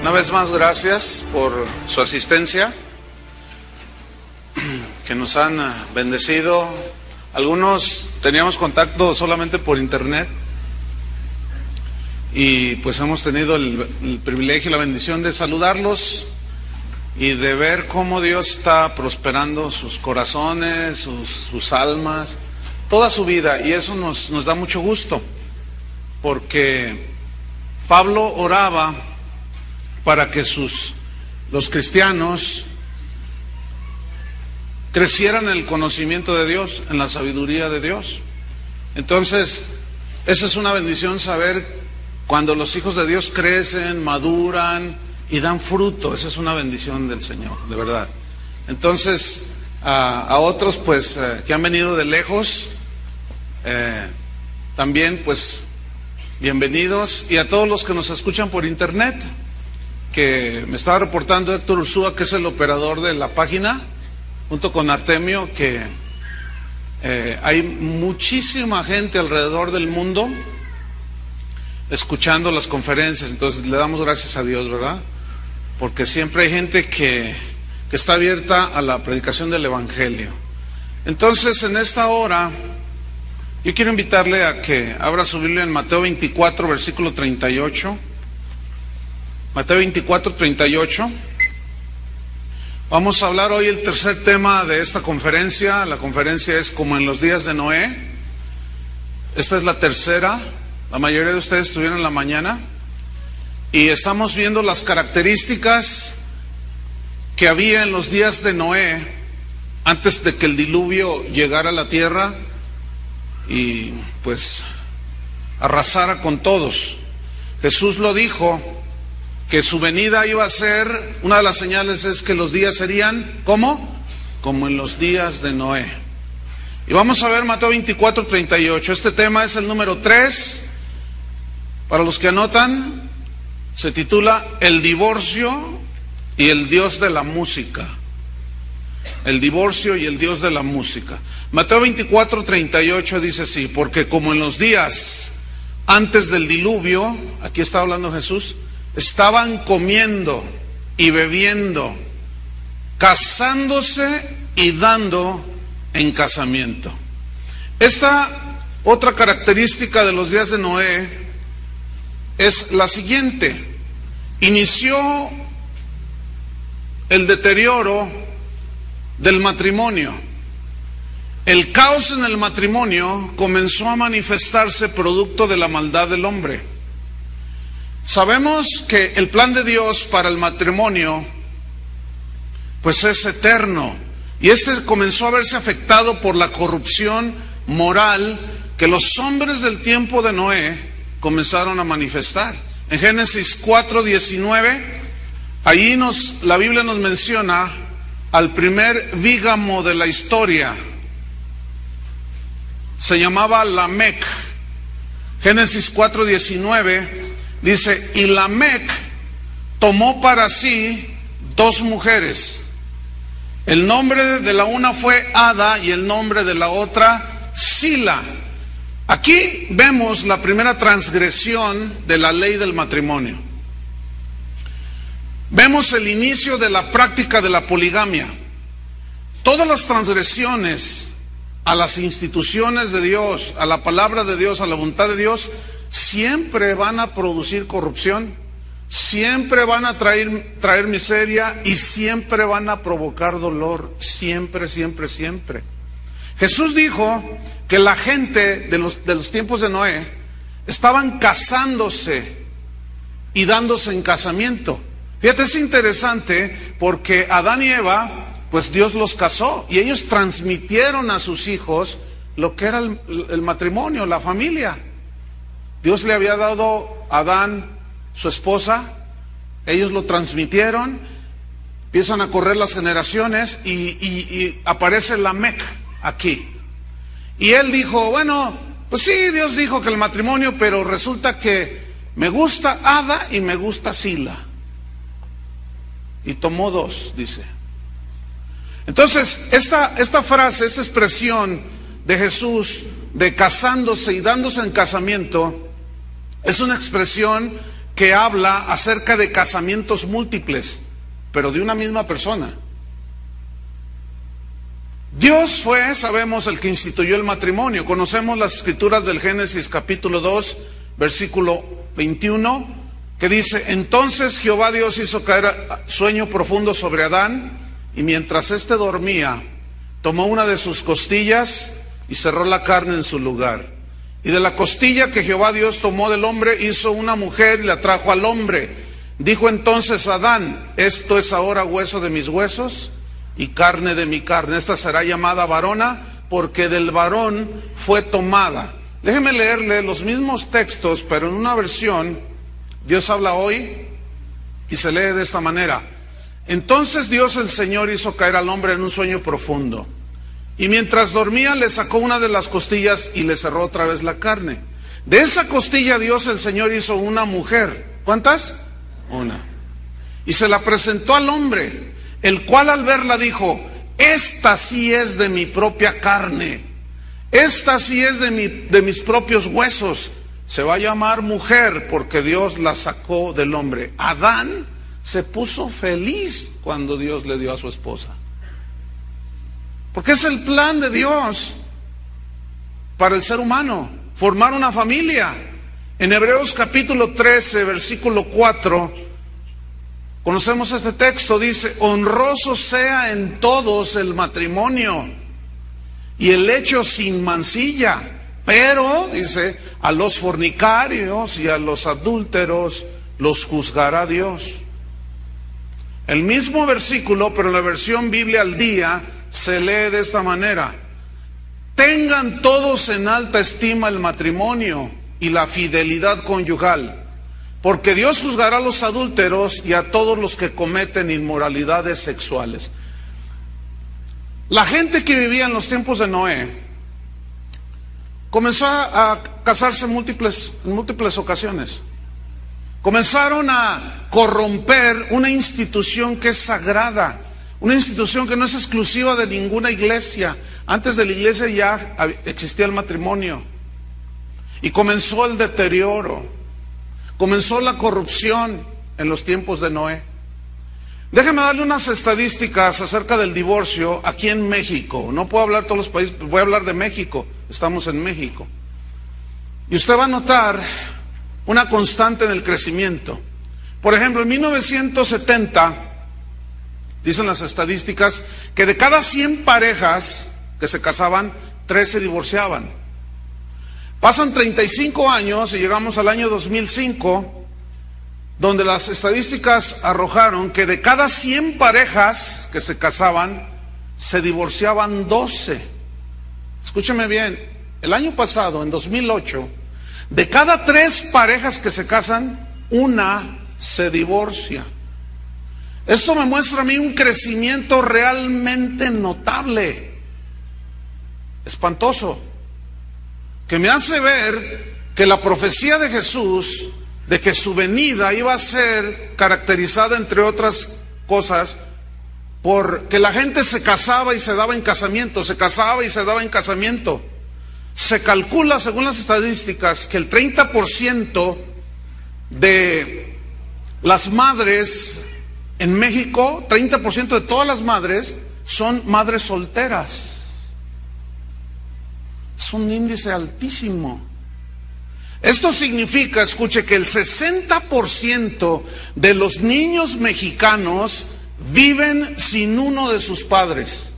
Una vez más, gracias por su asistencia, que nos han bendecido. Algunos teníamos contacto solamente por internet y pues hemos tenido el privilegio y la bendición de saludarlos y de ver cómo Dios está prosperando sus corazones, sus almas, toda su vida, y eso nos da mucho gusto, porque Pablo oraba para que los cristianos crecieran en el conocimiento de Dios, en la sabiduría de Dios. Entonces, eso es una bendición, saber cuando los hijos de Dios crecen, maduran y dan fruto. Esa es una bendición del Señor, de verdad. Entonces, a otros pues que han venido de lejos, también pues bienvenidos, y a todos los que nos escuchan por internet, que me estaba reportando Héctor Ursúa, que es el operador de la página, junto con Artemio, que hay muchísima gente alrededor del mundo escuchando las conferencias. Entonces le damos gracias a Dios, ¿verdad? Porque siempre hay gente que está abierta a la predicación del Evangelio. Entonces, en esta hora, yo quiero invitarle a que abra su Biblia en Mateo 24, versículo 38. Mateo 24, 38. Vamos a hablar hoy el tercer tema de esta conferencia. La conferencia es como en los días de Noé. Esta es la tercera. La mayoría de ustedes estuvieron en la mañana. Y estamos viendo las características que había en los días de Noé, antes de que el diluvio llegara a la tierra y pues arrasara con todos. Jesús lo dijo, que su venida iba a ser, una de las señales es que los días serían, ¿cómo? Como en los días de Noé. Y vamos a ver Mateo 24, 38. Este tema es el número 3. Para los que anotan, se titula El divorcio y el Dios de la música. El divorcio y el Dios de la música. Mateo 24, 38 dice así: porque como en los días antes del diluvio, aquí está hablando Jesús, estaban comiendo y bebiendo, casándose y dando en casamiento. Esta otra característica de los días de Noé es la siguiente: inició el deterioro del matrimonio. El caos en el matrimonio comenzó a manifestarse producto de la maldad del hombre. Sabemos que el plan de Dios para el matrimonio pues es eterno, y este comenzó a verse afectado por la corrupción moral que los hombres del tiempo de Noé comenzaron a manifestar. En Génesis 4:19, allí la Biblia nos menciona al primer bígamo de la historia. Se llamaba Lamec. Génesis 4:19 dice: y Lamec tomó para sí 2 mujeres. El nombre de la una fue Ada y el nombre de la otra Sila. Aquí vemos la primera transgresión de la ley del matrimonio. Vemos el inicio de la práctica de la poligamia. Todas las transgresiones a las instituciones de Dios, a la palabra de Dios, a la voluntad de Dios, siempre van a producir corrupción, siempre van a traer miseria y siempre van a provocar dolor, siempre, siempre, siempre. Jesús dijo que la gente de los tiempos de Noé estaban casándose y dándose en casamiento. Fíjate, es interesante porque Adán y Eva, pues Dios los casó y ellos transmitieron a sus hijos lo que era el matrimonio, la familia. Dios le había dado a Adán su esposa, ellos lo transmitieron, empiezan a correr las generaciones y aparece Lamec aquí. Y él dijo, bueno, pues sí, Dios dijo que el matrimonio, pero resulta que me gusta Ada y me gusta Sila. Y tomó 2, dice. Entonces, esta frase, esta expresión de Jesús de casándose y dándose en casamiento, es una expresión que habla acerca de casamientos múltiples, pero de una misma persona. Dios fue, sabemos, el que instituyó el matrimonio. Conocemos las escrituras del Génesis capítulo 2, versículo 21, que dice: entonces Jehová Dios hizo caer sueño profundo sobre Adán, y mientras éste dormía, tomó una de sus costillas y cerró la carne en su lugar. Y de la costilla que Jehová Dios tomó del hombre, hizo una mujer y la trajo al hombre. Dijo entonces Adán: esto es ahora hueso de mis huesos y carne de mi carne. Esta será llamada varona, porque del varón fue tomada. Déjeme leerle los mismos textos, pero en una versión. Dios habla hoy y se lee de esta manera: entonces Dios el Señor hizo caer al hombre en un sueño profundo, y mientras dormía le sacó una de las costillas y le cerró otra vez la carne. De esa costilla Dios el Señor hizo una mujer. ¿Cuántas? Una. Y se la presentó al hombre, el cual al verla dijo: esta sí es de mi propia carne, esta sí es de mis propios huesos. Se va a llamar mujer porque Dios la sacó del hombre. Adán se puso feliz cuando Dios le dio a su esposa, porque es el plan de Dios para el ser humano, formar una familia. En Hebreos capítulo 13, versículo 4, conocemos este texto, dice: honroso sea en todos el matrimonio y el hecho sin mancilla, pero, dice, a los fornicarios y a los adúlteros los juzgará Dios. El mismo versículo, pero en la versión Biblia al día, se lee de esta manera: tengan todos en alta estima el matrimonio y la fidelidad conyugal, porque Dios juzgará a los adúlteros y a todos los que cometen inmoralidades sexuales. La gente que vivía en los tiempos de Noé comenzó a casarse en múltiples ocasiones. Comenzaron a corromper una institución que es sagrada, una institución que no es exclusiva de ninguna iglesia. Antes de la iglesia ya existía el matrimonio. Y comenzó el deterioro, comenzó la corrupción en los tiempos de Noé. Déjeme darle unas estadísticas acerca del divorcio aquí en México. No puedo hablar de todos los países, voy a hablar de México. Estamos en México. Y usted va a notar una constante en el crecimiento. Por ejemplo, en 1970, dicen las estadísticas, que de cada 100 parejas que se casaban, 3 se divorciaban. Pasan 35 años y llegamos al año 2005, donde las estadísticas arrojaron que de cada 100 parejas que se casaban, se divorciaban 12. Escúcheme bien, el año pasado, en 2008, de cada 3 parejas que se casan, 1 se divorcia. Esto me muestra a mí un crecimiento realmente notable, espantoso, que me hace ver que la profecía de Jesús, de que su venida iba a ser caracterizada, entre otras cosas, porque la gente se casaba y se daba en casamiento, se casaba y se daba en casamiento. Se calcula, según las estadísticas, que el 30% de las madres en México, 30% de todas las madres, son madres solteras. Es un índice altísimo. Esto significa, escuche, que el 60% de los niños mexicanos viven sin uno de sus padres.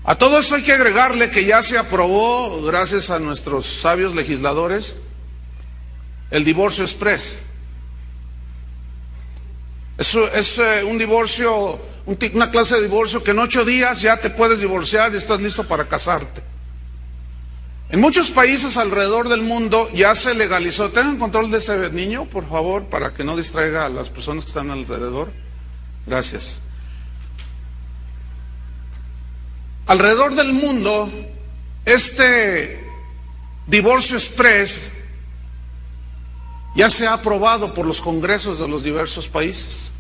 A todo esto hay que agregarle que ya se aprobó, gracias a nuestros sabios legisladores, el divorcio express. Eso es un divorcio, una clase de divorcio que en 8 días ya te puedes divorciar y estás listo para casarte. En muchos países alrededor del mundo ya se legalizó. Tengan control de ese niño, por favor, para que no distraiga a las personas que están alrededor. Gracias. Alrededor del mundo, este divorcio express ya se ha aprobado por los congresos de los diversos países.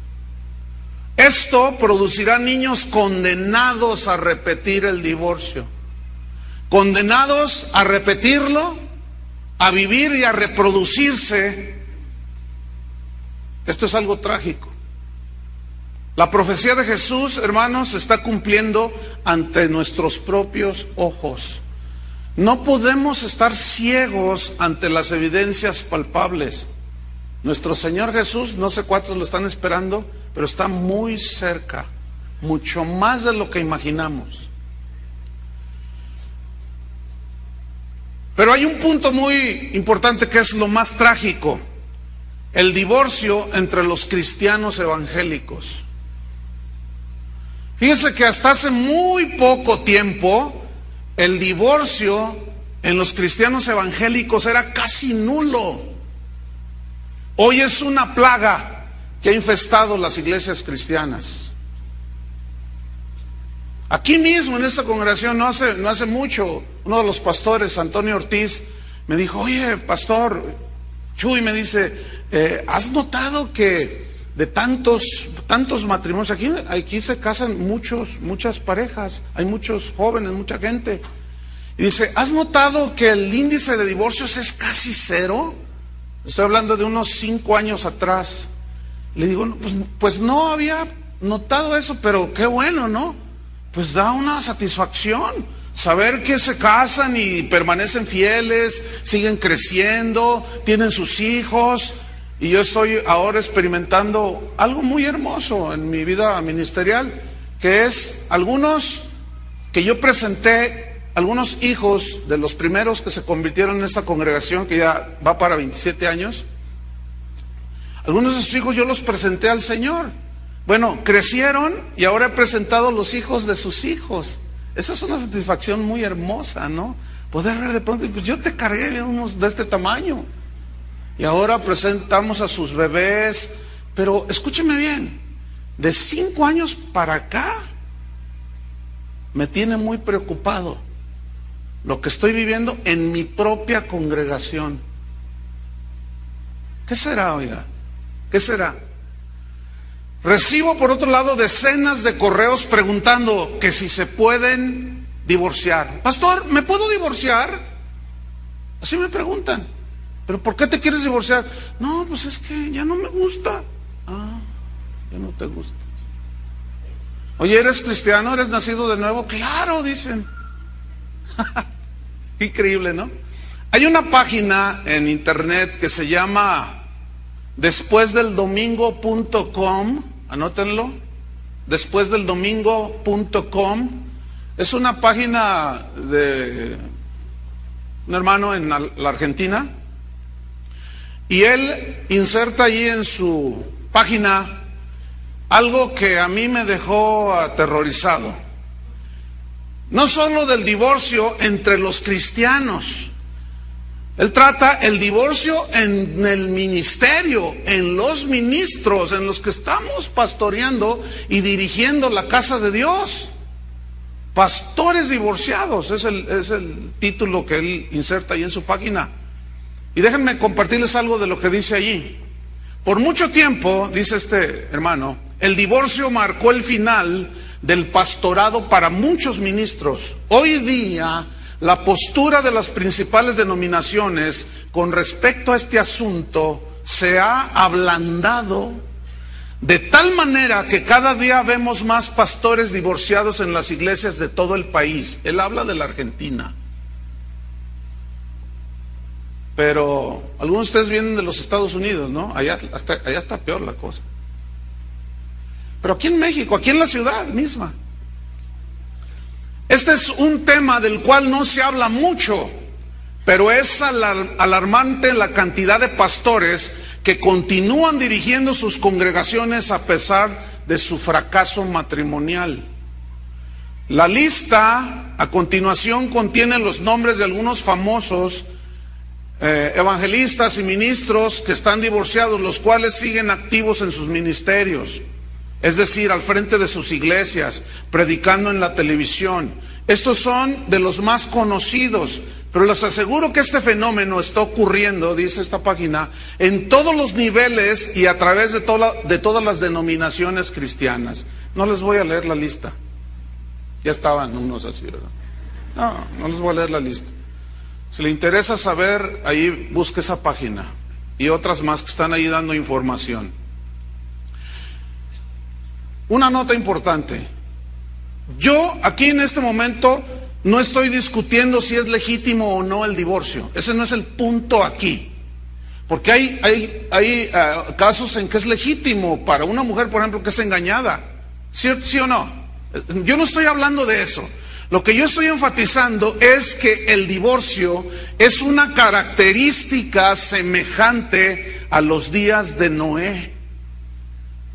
Esto producirá niños condenados a repetir el divorcio, condenados a repetirlo a vivir y a reproducirse, esto es algo trágico. La profecía de Jesús, hermanos, se está cumpliendo ante nuestros propios ojos. No podemos estar ciegos ante las evidencias palpables. Nuestro Señor Jesús, no sé cuántos lo están esperando, pero está muy cerca, mucho más de lo que imaginamos. Pero hay un punto muy importante que es lo más trágico: el divorcio entre los cristianos evangélicos. Fíjense que hasta hace muy poco tiempo el divorcio en los cristianos evangélicos era casi nulo. Hoy es una plaga que ha infestado las iglesias cristianas. Aquí mismo en esta congregación no hace mucho, uno de los pastores, Antonio Ortiz, me dijo: oye, pastor Chuy, me dice, ¿has notado que de tantos matrimonios, aquí se casan muchas parejas, hay muchos jóvenes, mucha gente? Y dice: ¿has notado que el índice de divorcios es casi cero? Estoy hablando de unos 5 años atrás. Le digo: pues no había notado eso, pero qué bueno, ¿no? Pues da una satisfacción saber que se casan y permanecen fieles, siguen creciendo, tienen sus hijos. Y yo estoy ahora experimentando algo muy hermoso en mi vida ministerial, que es algunos que yo presenté, algunos hijos de los primeros que se convirtieron en esta congregación, que ya va para 27 años. Algunos de sus hijos yo los presenté al Señor. Bueno, crecieron y ahora he presentado los hijos de sus hijos. Esa es una satisfacción muy hermosa, ¿no? Poder ver de pronto, pues yo te cargué unos de este tamaño. Y ahora presentamos a sus bebés. Pero escúcheme bien, de 5 años para acá me tiene muy preocupado lo que estoy viviendo en mi propia congregación. ¿Qué será, oiga? ¿Qué será? Recibo por otro lado decenas de correos preguntando que si se pueden divorciar. Pastor, ¿me puedo divorciar? Así me preguntan. ¿Pero por qué te quieres divorciar? No, pues es que ya no me gusta. Ah, ya no te gusta. Oye, ¿eres cristiano? ¿Eres nacido de nuevo? Claro, dicen. Increíble, ¿no? Hay una página en internet que se llama despuesdeldomingo.com. Anótenlo. Despuesdeldomingo.com. Es una página de un hermano en la Argentina. Y él inserta allí en su página algo que a mí me dejó aterrorizado. No solo del divorcio entre los cristianos. Él trata el divorcio en el ministerio, en los ministros, en los que estamos pastoreando y dirigiendo la casa de Dios. Pastores divorciados, es el título que él inserta ahí en su página. Y déjenme compartirles algo de lo que dice allí. Por mucho tiempo, dice este hermano, el divorcio marcó el final del pastorado para muchos ministros. Hoy día, la postura de las principales denominaciones con respecto a este asunto se ha ablandado de tal manera que cada día vemos más pastores divorciados en las iglesias de todo el país. Él habla de la Argentina. Pero algunos de ustedes vienen de los Estados Unidos, ¿no? Allá está peor la cosa. Pero aquí en México, aquí en la ciudad misma. Este es un tema del cual no se habla mucho, pero es alarmante la cantidad de pastores que continúan dirigiendo sus congregaciones a pesar de su fracaso matrimonial. La lista a continuación contiene los nombres de algunos famosos evangelistas y ministros que están divorciados, los cuales siguen activos en sus ministerios, es decir, al frente de sus iglesias, predicando en la televisión. Estos son de los más conocidos, pero les aseguro que este fenómeno está ocurriendo, dice esta página, en todos los niveles y a través de todas las denominaciones cristianas. No les voy a leer la lista. Ya estaban unos así, ¿verdad? No les voy a leer la lista. Si le interesa saber, ahí busque esa página y otras más que están ahí dando información. Una nota importante. Yo aquí en este momento no estoy discutiendo si es legítimo o no el divorcio. Ese no es el punto aquí. Porque hay casos en que es legítimo para una mujer, por ejemplo, que es engañada. ¿Sí o no? Yo no estoy hablando de eso. Lo que yo estoy enfatizando es que el divorcio es una característica semejante a los días de Noé.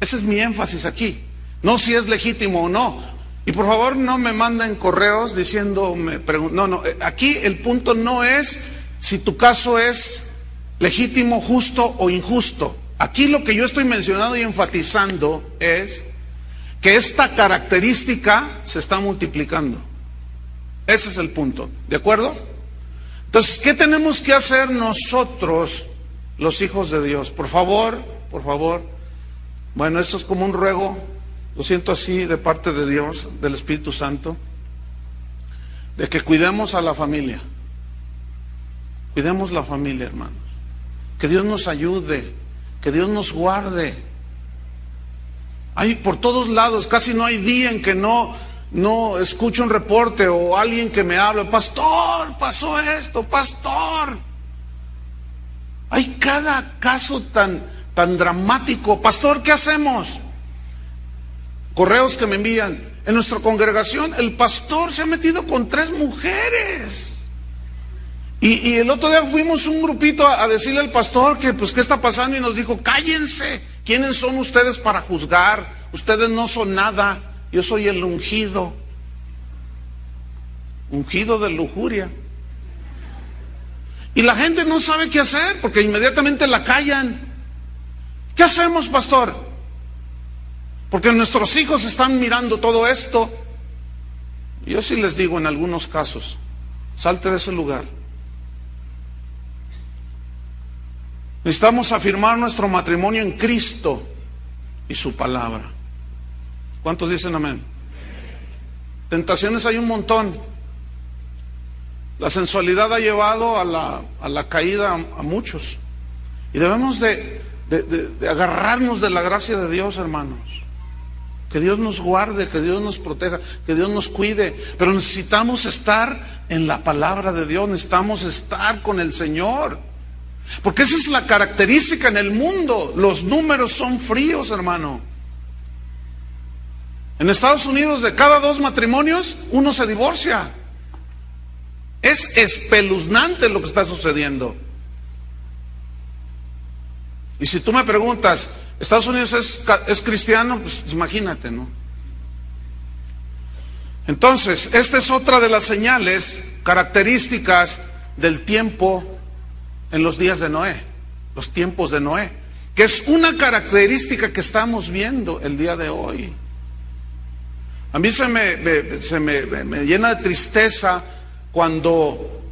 Ese es mi énfasis aquí. No si es legítimo o no. Y por favor no me manden correos diciendo, no, aquí el punto no es si tu caso es legítimo, justo o injusto. Aquí lo que yo estoy mencionando y enfatizando es que esta característica se está multiplicando. Ese es el punto, ¿de acuerdo? Entonces, ¿qué tenemos que hacer nosotros, los hijos de Dios? Por favor, bueno, esto es como un ruego, lo siento así de parte de Dios, del Espíritu Santo, de que cuidemos a la familia. Cuidemos la familia, hermanos. Que Dios nos ayude, que Dios nos guarde. Hay por todos lados, casi no hay día en que no escucho un reporte o alguien que me habla, pastor, pasó esto, pastor. Hay cada caso tan dramático. Pastor, ¿qué hacemos? Correos que me envían. En nuestra congregación el pastor se ha metido con 3 mujeres. Y el otro día fuimos un grupito a decirle al pastor que pues qué está pasando y nos dijo, cállense, ¿quiénes son ustedes para juzgar? Ustedes no son nada, yo soy el ungido de lujuria. Y la gente no sabe qué hacer porque inmediatamente la callan. ¿Qué hacemos, pastor? Porque nuestros hijos están mirando todo esto. Yo sí les digo en algunos casos, salte de ese lugar. Necesitamos afirmar nuestro matrimonio en Cristo y su palabra. ¿Cuántos dicen amén? Tentaciones hay un montón. La sensualidad ha llevado a la caída a muchos. Y debemos de agarrarnos de la gracia de Dios, hermanos. Que Dios nos guarde, que Dios nos proteja, que Dios nos cuide. Pero necesitamos estar en la palabra de Dios, necesitamos estar con el Señor. Porque esa es la característica en el mundo. Los números son fríos, hermano. En Estados Unidos, de cada 2 matrimonios, 1 se divorcia. Es espeluznante lo que está sucediendo. Y si tú me preguntas, ¿Estados Unidos es cristiano? Pues imagínate, ¿no? Entonces, esta es otra de las señales, características del tiempo en los días de Noé, los tiempos de Noé, que es una característica que estamos viendo el día de hoy. A mí se me llena de tristeza cuando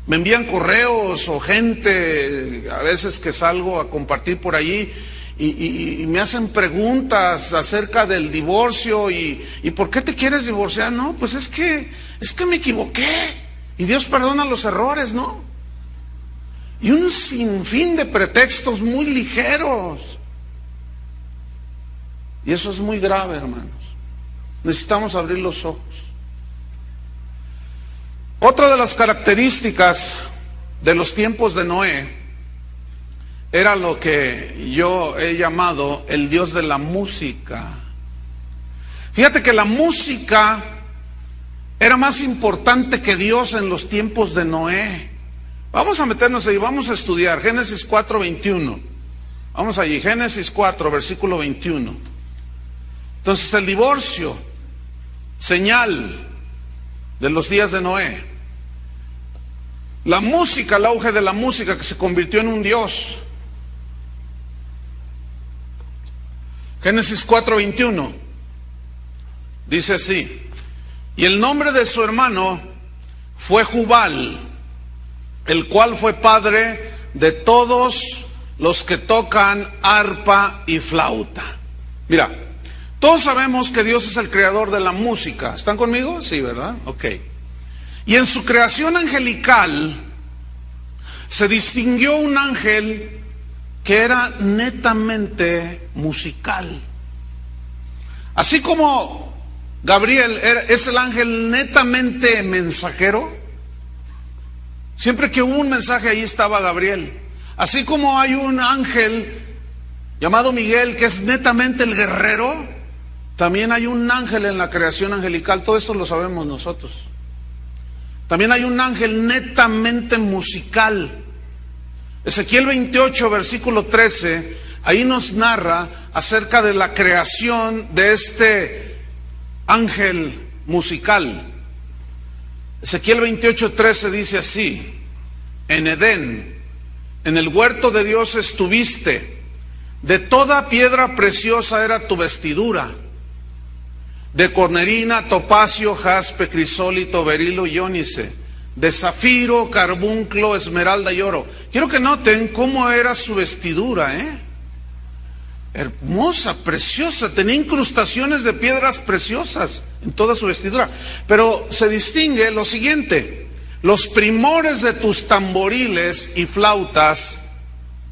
me envían correos o gente, a veces que salgo a compartir por allí, y me hacen preguntas acerca del divorcio y ¿por qué te quieres divorciar? No, pues es que me equivoqué y Dios perdona los errores, ¿no? Y un sinfín de pretextos muy ligeros. Y eso es muy grave, hermanos. Necesitamos abrir los ojos. Otra de las características de los tiempos de Noé era lo que yo he llamado el Dios de la música. Fíjate que la música era más importante que Dios en los tiempos de Noé. Vamos a meternos ahí, vamos a estudiar Génesis 4:21. Vamos allí, Génesis 4, versículo 21. Entonces el divorcio, señal de los días de Noé. La música, el auge de la música que se convirtió en un dios. Génesis 4:21 dice así: y el nombre de su hermano fue Jubal, el cual fue padre de todos los que tocan arpa y flauta. Mira, todos sabemos que Dios es el creador de la música. ¿Están conmigo? Sí, ¿verdad? Ok. Y en su creación angelical, se distinguió un ángel que era netamente musical. Así como Gabriel es el ángel netamente mensajero, siempre que hubo un mensaje ahí estaba Gabriel. Así como hay un ángel llamado Miguel que es netamente el guerrero, también hay un ángel en la creación angelical. Todo esto lo sabemos nosotros. También hay un ángel netamente musical. Ezequiel 28, versículo 13, ahí nos narra acerca de la creación de este ángel musical. Ezequiel 28, 13 dice así: en Edén, en el huerto de Dios estuviste, de toda piedra preciosa era tu vestidura, de cornerina, topacio, jaspe, crisólito, berilo y ónice, de zafiro, carbunclo, esmeralda y oro. Quiero que noten cómo era su vestidura, hermosa, preciosa, tenía incrustaciones de piedras preciosas en toda su vestidura. Pero se distingue lo siguiente: los primores de tus tamboriles y flautas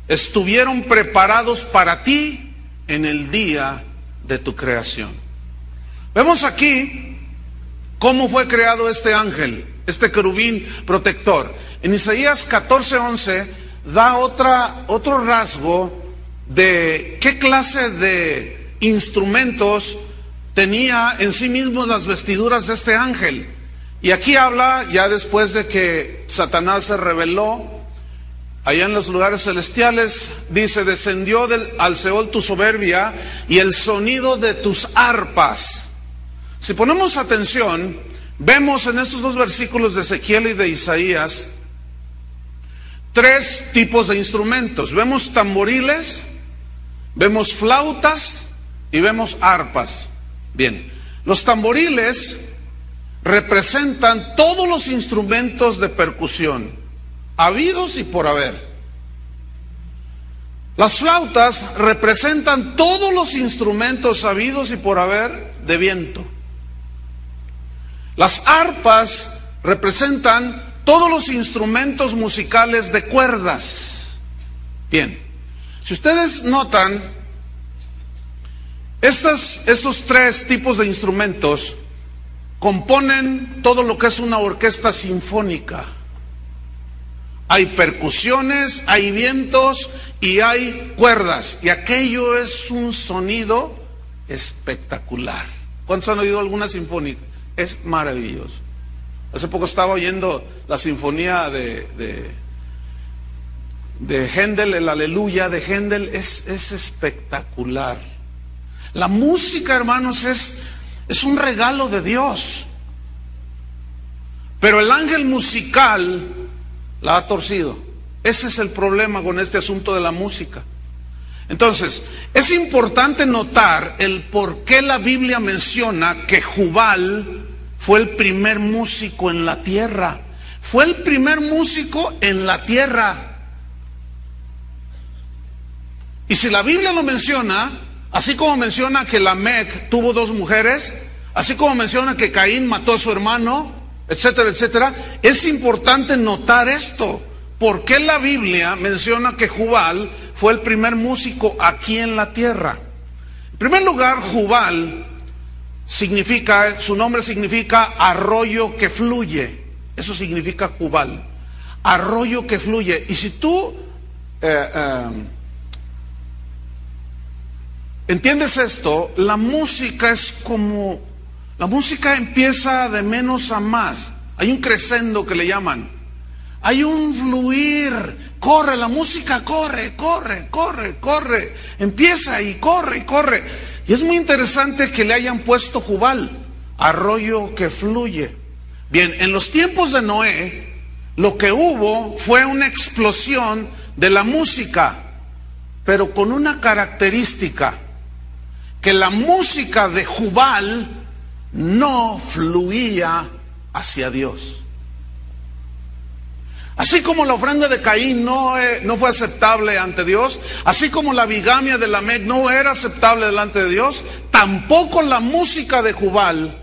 estuvieron preparados para ti en el día de tu creación. Vemos aquí cómo fue creado este ángel, este querubín protector. En Isaías 14:11 da otro rasgo de qué clase de instrumentos tenía en sí mismos las vestiduras de este ángel. Y aquí habla, ya después de que Satanás se rebeló allá en los lugares celestiales, dice: descendió al Seol tu soberbia y el sonido de tus arpas. Si ponemos atención, vemos en estos dos versículos de Ezequiel y de Isaías tres tipos de instrumentos. Vemos tamboriles, vemos flautas y vemos arpas. Bien, los tamboriles representan todos los instrumentos de percusión, habidos y por haber. Las flautas representan todos los instrumentos habidos y por haber de viento. Las arpas representan todos los instrumentos musicales de cuerdas. Bien, si ustedes notan, estos tres tipos de instrumentos componen todo lo que es una orquesta sinfónica. Hay percusiones, hay vientos y hay cuerdas. Y aquello es un sonido espectacular. ¿Cuántos han oído alguna sinfónica? Es maravilloso. Hace poco estaba oyendo la sinfonía de Händel, el Aleluya de Händel. Es espectacular. La música, hermanos, es un regalo de Dios. Pero el ángel musical la ha torcido. Ese es el problema con este asunto de la música. Entonces, es importante notar el por qué la Biblia menciona que Jubal fue el primer músico en la tierra. Fue el primer músico en la tierra. Y si la Biblia lo menciona, así como menciona que Lamec tuvo dos mujeres, así como menciona que Caín mató a su hermano, etcétera, etcétera, es importante notar esto. ¿Por qué la Biblia menciona que Jubal fue el primer músico aquí en la tierra? En primer lugar, Jubal su nombre significa arroyo que fluye. Eso significa Jubal, arroyo que fluye. Y si tú entiendes esto, la música empieza de menos a más. Hay un crescendo que le llaman. Hay un fluir. Corre, la música corre. Empieza y corre. Y es muy interesante que le hayan puesto Jubal, arroyo que fluye. Bien, en los tiempos de Noé, lo que hubo fue una explosión de la música, pero con una característica: que la música de Jubal no fluía hacia Dios. Así como la ofrenda de Caín no fue aceptable ante Dios, así como la bigamia de Lamec no era aceptable delante de Dios, tampoco la música de Jubal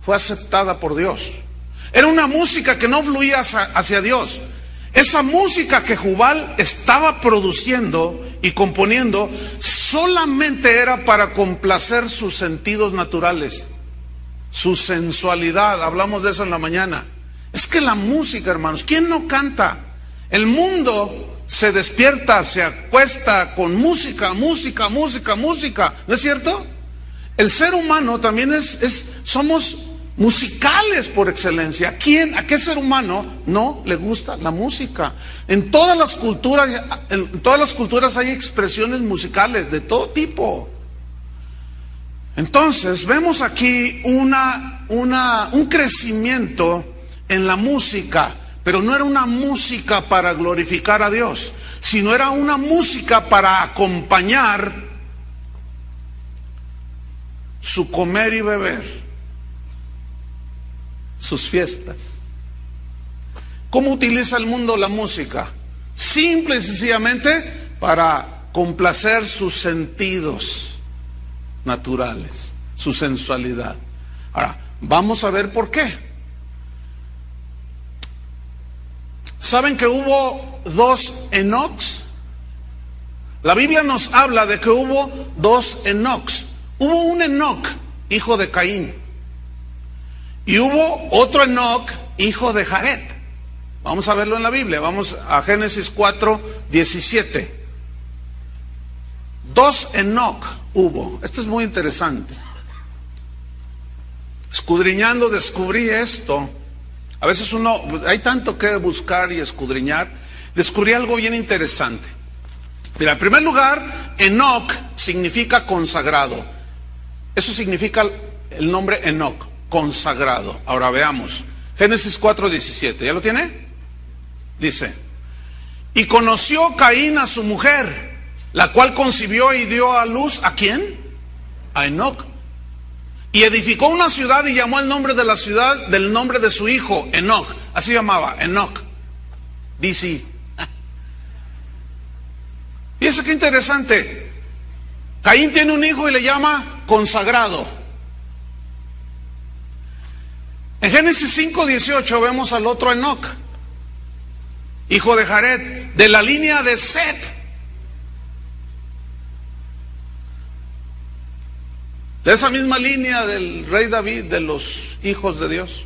fue aceptada por Dios. Era una música que no fluía hacia Dios. Esa música que Jubal estaba produciendo y componiendo solamente era para complacer sus sentidos naturales, su sensualidad. Hablamos de eso en la mañana. Es que la música, hermanos, ¿quién no canta? El mundo se despierta, se acuesta con música, música, música, música. ¿No es cierto? El ser humano también somos musicales por excelencia. ¿A qué ser humano no le gusta la música? En todas las culturas hay expresiones musicales de todo tipo. Entonces, vemos aquí un crecimiento en la música, pero no era una música para glorificar a Dios, sino era una música para acompañar su comer y beber, sus fiestas. ¿Cómo utiliza el mundo la música? Simple y sencillamente para complacer sus sentidos naturales, su sensualidad. Ahora, vamos a ver por qué. ¿Saben que hubo dos Enocs? La Biblia nos habla de que hubo dos Enocs. Hubo un Enoc, hijo de Caín, y hubo otro Enoc, hijo de Jared. Vamos a verlo en la Biblia. Vamos a Génesis 4:17. Dos Enoc hubo. Esto es muy interesante. Escudriñando descubrí esto. A veces hay tanto que buscar y escudriñar. Descubrí algo bien interesante. Mira, en primer lugar, Enoc significa consagrado. Eso significa el nombre Enoc, consagrado. Ahora veamos. Génesis 4:17. ¿Ya lo tiene? Dice: y conoció Caín a su mujer, la cual concibió y dio a luz, ¿a quién? A Enoc. Y edificó una ciudad y llamó el nombre de la ciudad del nombre de su hijo, Enoc. Así llamaba, Enoc. DC. Fíjense qué interesante. Caín tiene un hijo y le llama consagrado. En Génesis 5:18 vemos al otro Enoc, hijo de Jared, de la línea de Set. De esa misma línea del rey David, de los hijos de Dios.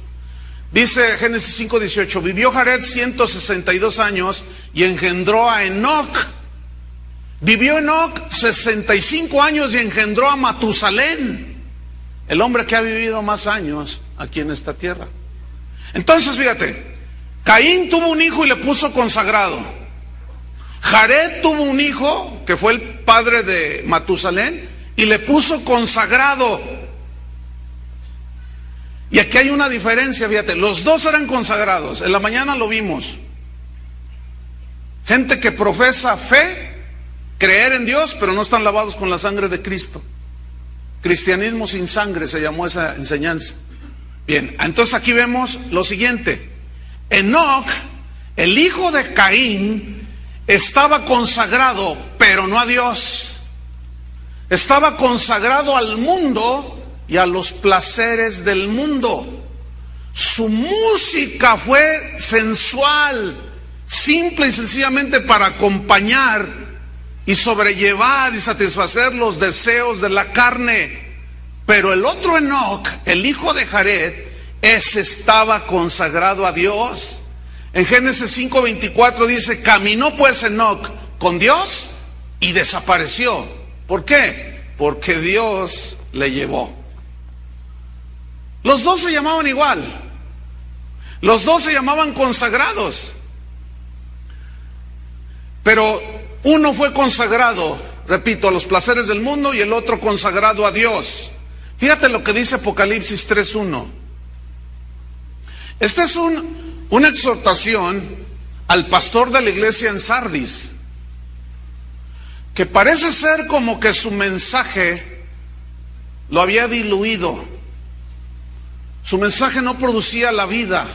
Dice Génesis 5:18, vivió Jared 162 años y engendró a Enoc. Vivió Enoc 65 años y engendró a Matusalén, el hombre que ha vivido más años aquí en esta tierra. Entonces, fíjate, Caín tuvo un hijo y le puso consagrado. Jared tuvo un hijo que fue el padre de Matusalén y le puso consagrado. Y aquí hay una diferencia, fíjate, los dos eran consagrados. En la mañana lo vimos. Gente que profesa fe, creer en Dios, pero no están lavados con la sangre de Cristo. Cristianismo sin sangre se llamó esa enseñanza. Bien, entonces aquí vemos lo siguiente. Enoc, el hijo de Caín, estaba consagrado, pero no a Dios. Estaba consagrado al mundo y a los placeres del mundo. Su música fue sensual, simple y sencillamente para acompañar y sobrellevar y satisfacer los deseos de la carne. Pero el otro Enoc, el hijo de Jared, ese estaba consagrado a Dios. En Génesis 5:24 dice: caminó pues Enoc con Dios y desapareció. ¿Por qué? Porque Dios le llevó. Los dos se llamaban igual. Los dos se llamaban consagrados. Pero uno fue consagrado, repito, a los placeres del mundo y el otro consagrado a Dios. Fíjate lo que dice Apocalipsis 3:1. Esta es una exhortación al pastor de la iglesia en Sardis, que parece ser como que su mensaje lo había diluido. Su mensaje no producía la vida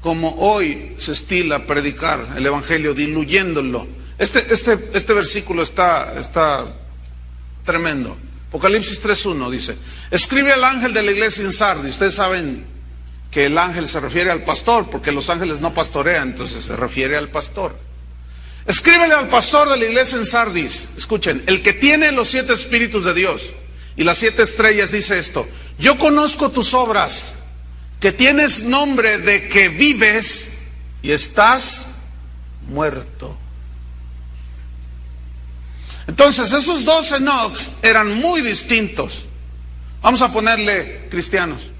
como hoy se estila predicar el evangelio, diluyéndolo. Este versículo está tremendo. Apocalipsis 3:1 dice: escribe al ángel de la iglesia en Sardis. Ustedes saben que el ángel se refiere al pastor, porque los ángeles no pastorean, entonces se refiere al pastor. Escríbele al pastor de la iglesia en Sardis, escuchen, el que tiene los 7 espíritus de Dios y las 7 estrellas, dice esto: yo conozco tus obras, que tienes nombre de que vives y estás muerto. Entonces esos 2 Enocs eran muy distintos. Vamos a ponerle cristianos.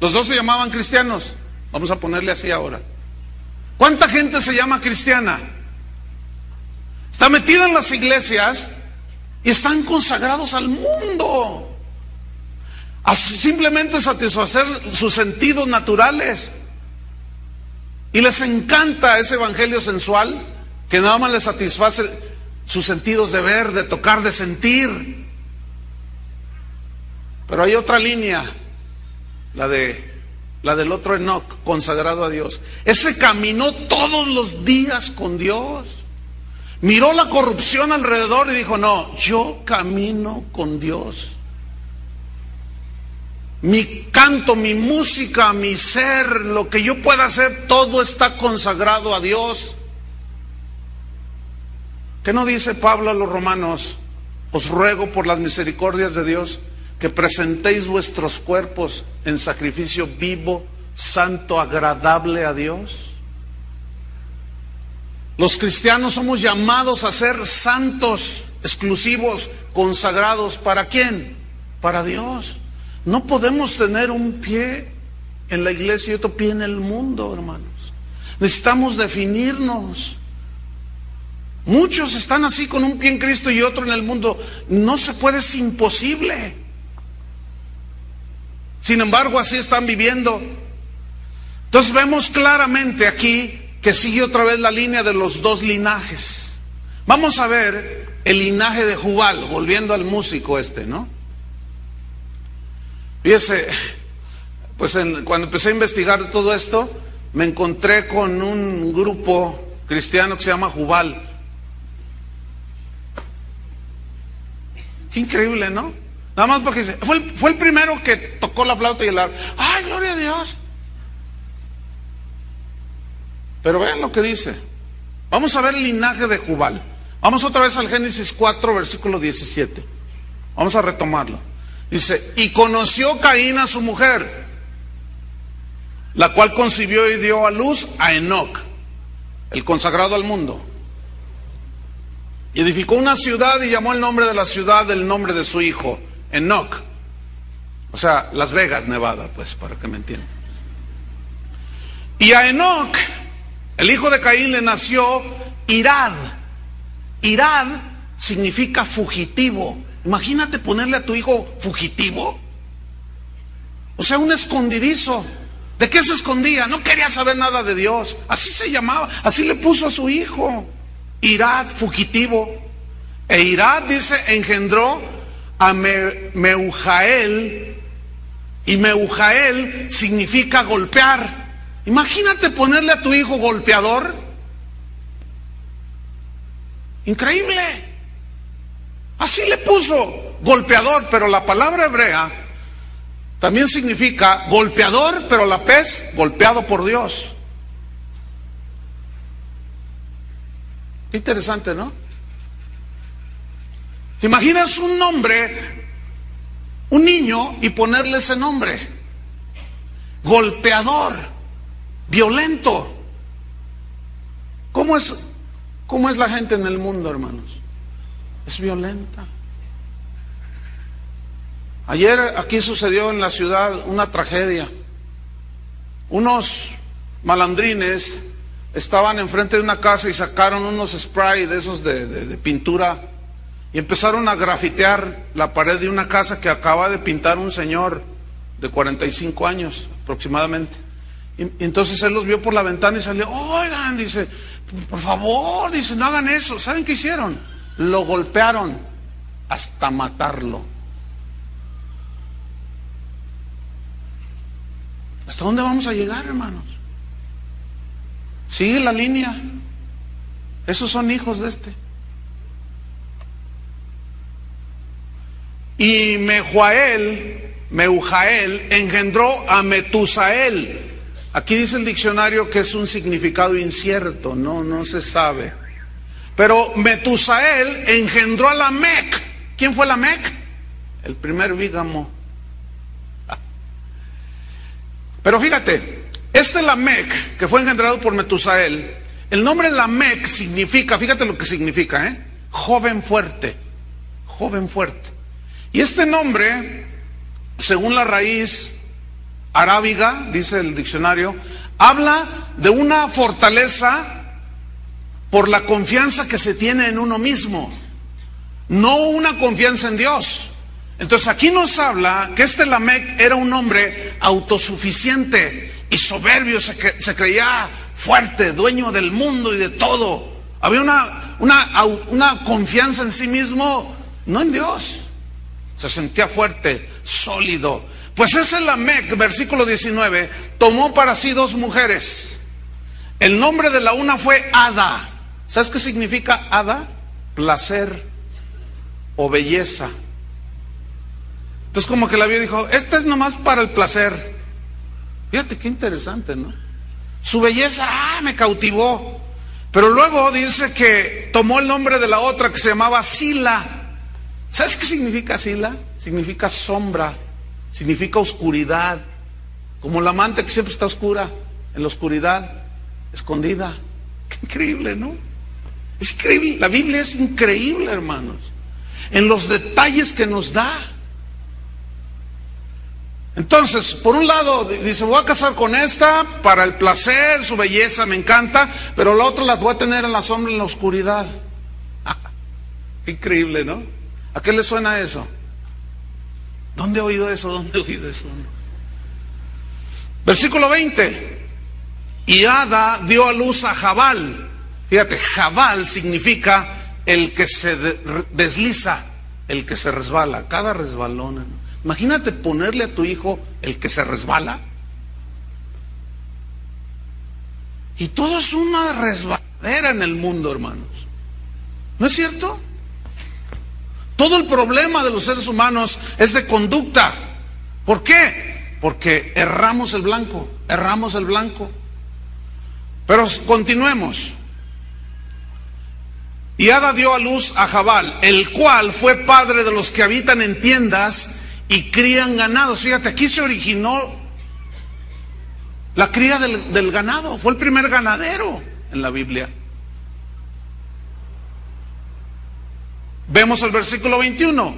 Los 2 se llamaban cristianos. Vamos a ponerle así ahora. ¿Cuánta gente se llama cristiana? Está metida en las iglesias y están consagrados al mundo, a simplemente satisfacer sus sentidos naturales. Y les encanta ese evangelio sensual que nada más les satisface sus sentidos de ver, de tocar, de sentir. Pero hay otra línea, la del otro Enoc, consagrado a Dios. Ese caminó todos los días con Dios. Miró la corrupción alrededor y dijo: no, yo camino con Dios. Mi canto, mi música, mi ser, lo que yo pueda hacer, todo está consagrado a Dios. ¿Qué no dice Pablo a los romanos? Os ruego por las misericordias de Dios que presentéis vuestros cuerpos en sacrificio vivo, santo, agradable a Dios. Los cristianos somos llamados a ser santos, exclusivos, consagrados. ¿Para quién? Para Dios. No podemos tener un pie en la iglesia y otro pie en el mundo, hermanos. Necesitamos definirnos. Muchos están así con un pie en Cristo y otro en el mundo. No se puede, es imposible. Sin embargo, así están viviendo. Entonces vemos claramente aquí que sigue otra vez la línea de los 2 linajes. Vamos a ver el linaje de Jubal, volviendo al músico ¿no? Fíjese, pues cuando empecé a investigar todo esto, me encontré con un grupo cristiano que se llama Jubal. Qué increíble, ¿no? Nada más porque fue el primero que tocó la flauta y el arpa. ¡Ay, gloria a Dios! Pero vean lo que dice. Vamos a ver el linaje de Jubal. Vamos otra vez al Génesis 4, versículo 17. Vamos a retomarlo. Dice: y conoció Caín a su mujer, la cual concibió y dio a luz a Enoc, el consagrado al mundo. Y edificó una ciudad y llamó el nombre de la ciudad del nombre de su hijo, Enoc. O sea, Las Vegas, Nevada, pues, para que me entiendan. Y a Enoc, el hijo de Caín, le nació Irad. Irad significa fugitivo. Imagínate ponerle a tu hijo fugitivo. O sea, un escondidizo. ¿De qué se escondía? No quería saber nada de Dios. Así se llamaba, así le puso a su hijo. Irad, fugitivo. E Irad, dice, engendró a Meujael. Y Meujael significa golpear. Imagínate ponerle a tu hijo golpeador. Increíble. Así le puso, golpeador, pero la palabra hebrea también significa golpeador, pero a la vez golpeado por Dios. Qué interesante, ¿no? ¿Te imaginas un nombre, un niño, y ponerle ese nombre? Golpeador, violento. ¿Cómo es la gente en el mundo, hermanos? Es violenta. Ayer aquí sucedió en la ciudad una tragedia. Unos malandrines estaban enfrente de una casa y sacaron unos spray de esos de pintura y empezaron a grafitear la pared de una casa que acaba de pintar un señor de 45 años aproximadamente. Y entonces él los vio por la ventana y salió: oigan, dice, por favor, dice, no hagan eso. ¿Saben qué hicieron? Lo golpearon hasta matarlo. ¿Hasta dónde vamos a llegar, hermanos? Sigue la línea. Esos son hijos de este. Y Mehujael Meujael, engendró a Metusael. Aquí dice el diccionario que es un significado incierto, no se sabe. Pero Metusael engendró a Lamec. ¿Quién fue Lamec? El primer bígamo. Pero fíjate, este Lamec, que fue engendrado por Metusael, el nombre Lamec significa, fíjate lo que significa, joven fuerte, joven fuerte. Y este nombre, según la raíz arábiga, dice el diccionario, habla de una fortaleza por la confianza que se tiene en uno mismo, no una confianza en Dios. Entonces aquí nos habla que este Lamec era un hombre autosuficiente y soberbio, se creía fuerte, dueño del mundo y de todo. Había una confianza en sí mismo, no en Dios. Se sentía fuerte, sólido. Pues ese Lamec, versículo 19, tomó para sí 2 mujeres. El nombre de la una fue Ada. ¿Sabes qué significa Ada? Placer o belleza. Entonces como que la vio y dijo, esta es nomás para el placer. Fíjate qué interesante, ¿no? Su belleza, me cautivó. Pero luego dice que tomó el nombre de la otra que se llamaba Sila. ¿Sabes qué significa Sila? Significa sombra, significa oscuridad. Como la amante que siempre está oscura, en la oscuridad, escondida. Qué increíble, ¿no? Es increíble, la Biblia es increíble, hermanos, en los detalles que nos da. Entonces, por un lado, dice, voy a casar con esta para el placer, su belleza me encanta, pero la otra la voy a tener en la sombra, en la oscuridad. Qué increíble, ¿no? ¿A qué le suena eso? ¿Dónde he oído eso? ¿Dónde he oído eso? Versículo 20. Y Ada dio a luz a Jabal. Fíjate, Jabal significa el que se desliza, el que se resbala, cada resbalón, ¿no? Imagínate ponerle a tu hijo el que se resbala. Y todo es una resbaladera en el mundo, hermanos. ¿No es cierto? Todo el problema de los seres humanos es de conducta. ¿Por qué? Porque erramos el blanco, erramos el blanco. Pero continuemos. Y Ada dio a luz a Jabal, el cual fue padre de los que habitan en tiendas y crían ganados. Fíjate, aquí se originó la cría del ganado. Fue el primer ganadero en la Biblia. Vemos el versículo 21.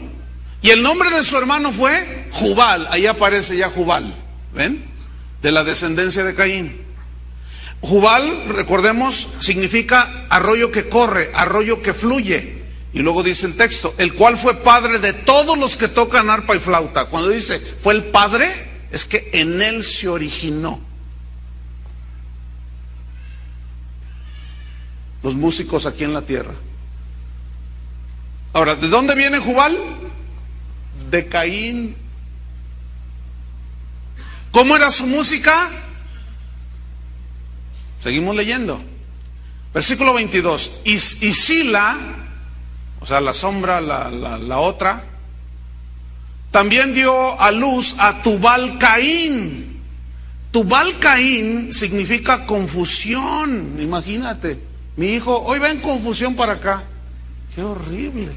Y el nombre de su hermano fue Jubal. Ahí aparece ya Jubal. ¿Ven? De la descendencia de Caín. Jubal, recordemos, significa arroyo que corre, arroyo que fluye. Y luego dice el texto, el cual fue padre de todos los que tocan arpa y flauta. Cuando dice fue el padre, es que en él se originó. Los músicos aquí en la tierra. Ahora, ¿de dónde viene Jubal? De Caín. ¿Cómo era su música? Seguimos leyendo. Versículo 22. Y Sila, o sea, la sombra, la otra, también dio a luz a Tubal Caín. Tubal Caín significa confusión. Imagínate, mi hijo, hoy va en confusión para acá. Qué horrible.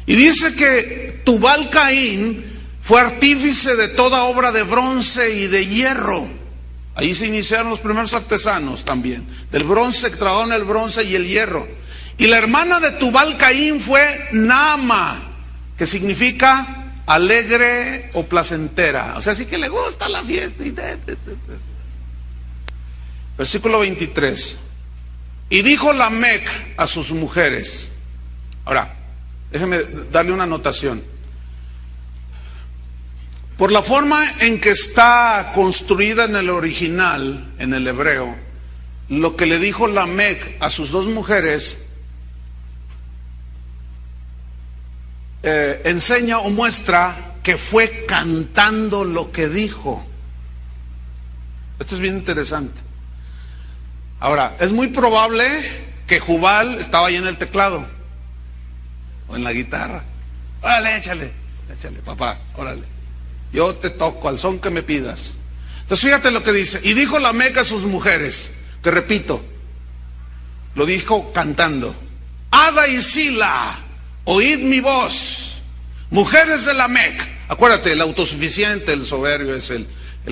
Y dice que Tubal Caín fue artífice de toda obra de bronce y de hierro. Ahí se iniciaron los primeros artesanos también. Del bronce, trabajaron el bronce y el hierro. Y la hermana de Tubal Caín fue Naama, que significa alegre o placentera. O sea, sí que le gusta la fiesta. Versículo 23. Y dijo Lamec a sus mujeres. Ahora, déjeme darle una anotación. Por la forma en que está construida en el original, en el hebreo, lo que le dijo Lamec a sus 2 mujeres enseña o muestra que fue cantando lo que dijo. Esto es bien interesante. Ahora, es muy probable que Jubal estaba ahí en el teclado o en la guitarra. Órale, échale, papá, órale. yo te toco al son que me pidas. Entonces fíjate lo que dice. Y dijo Lamec a sus mujeres, que repito, lo dijo cantando: Ada y Sila, oíd mi voz, mujeres de Lamec. Acuérdate, el autosuficiente, el soberbio es el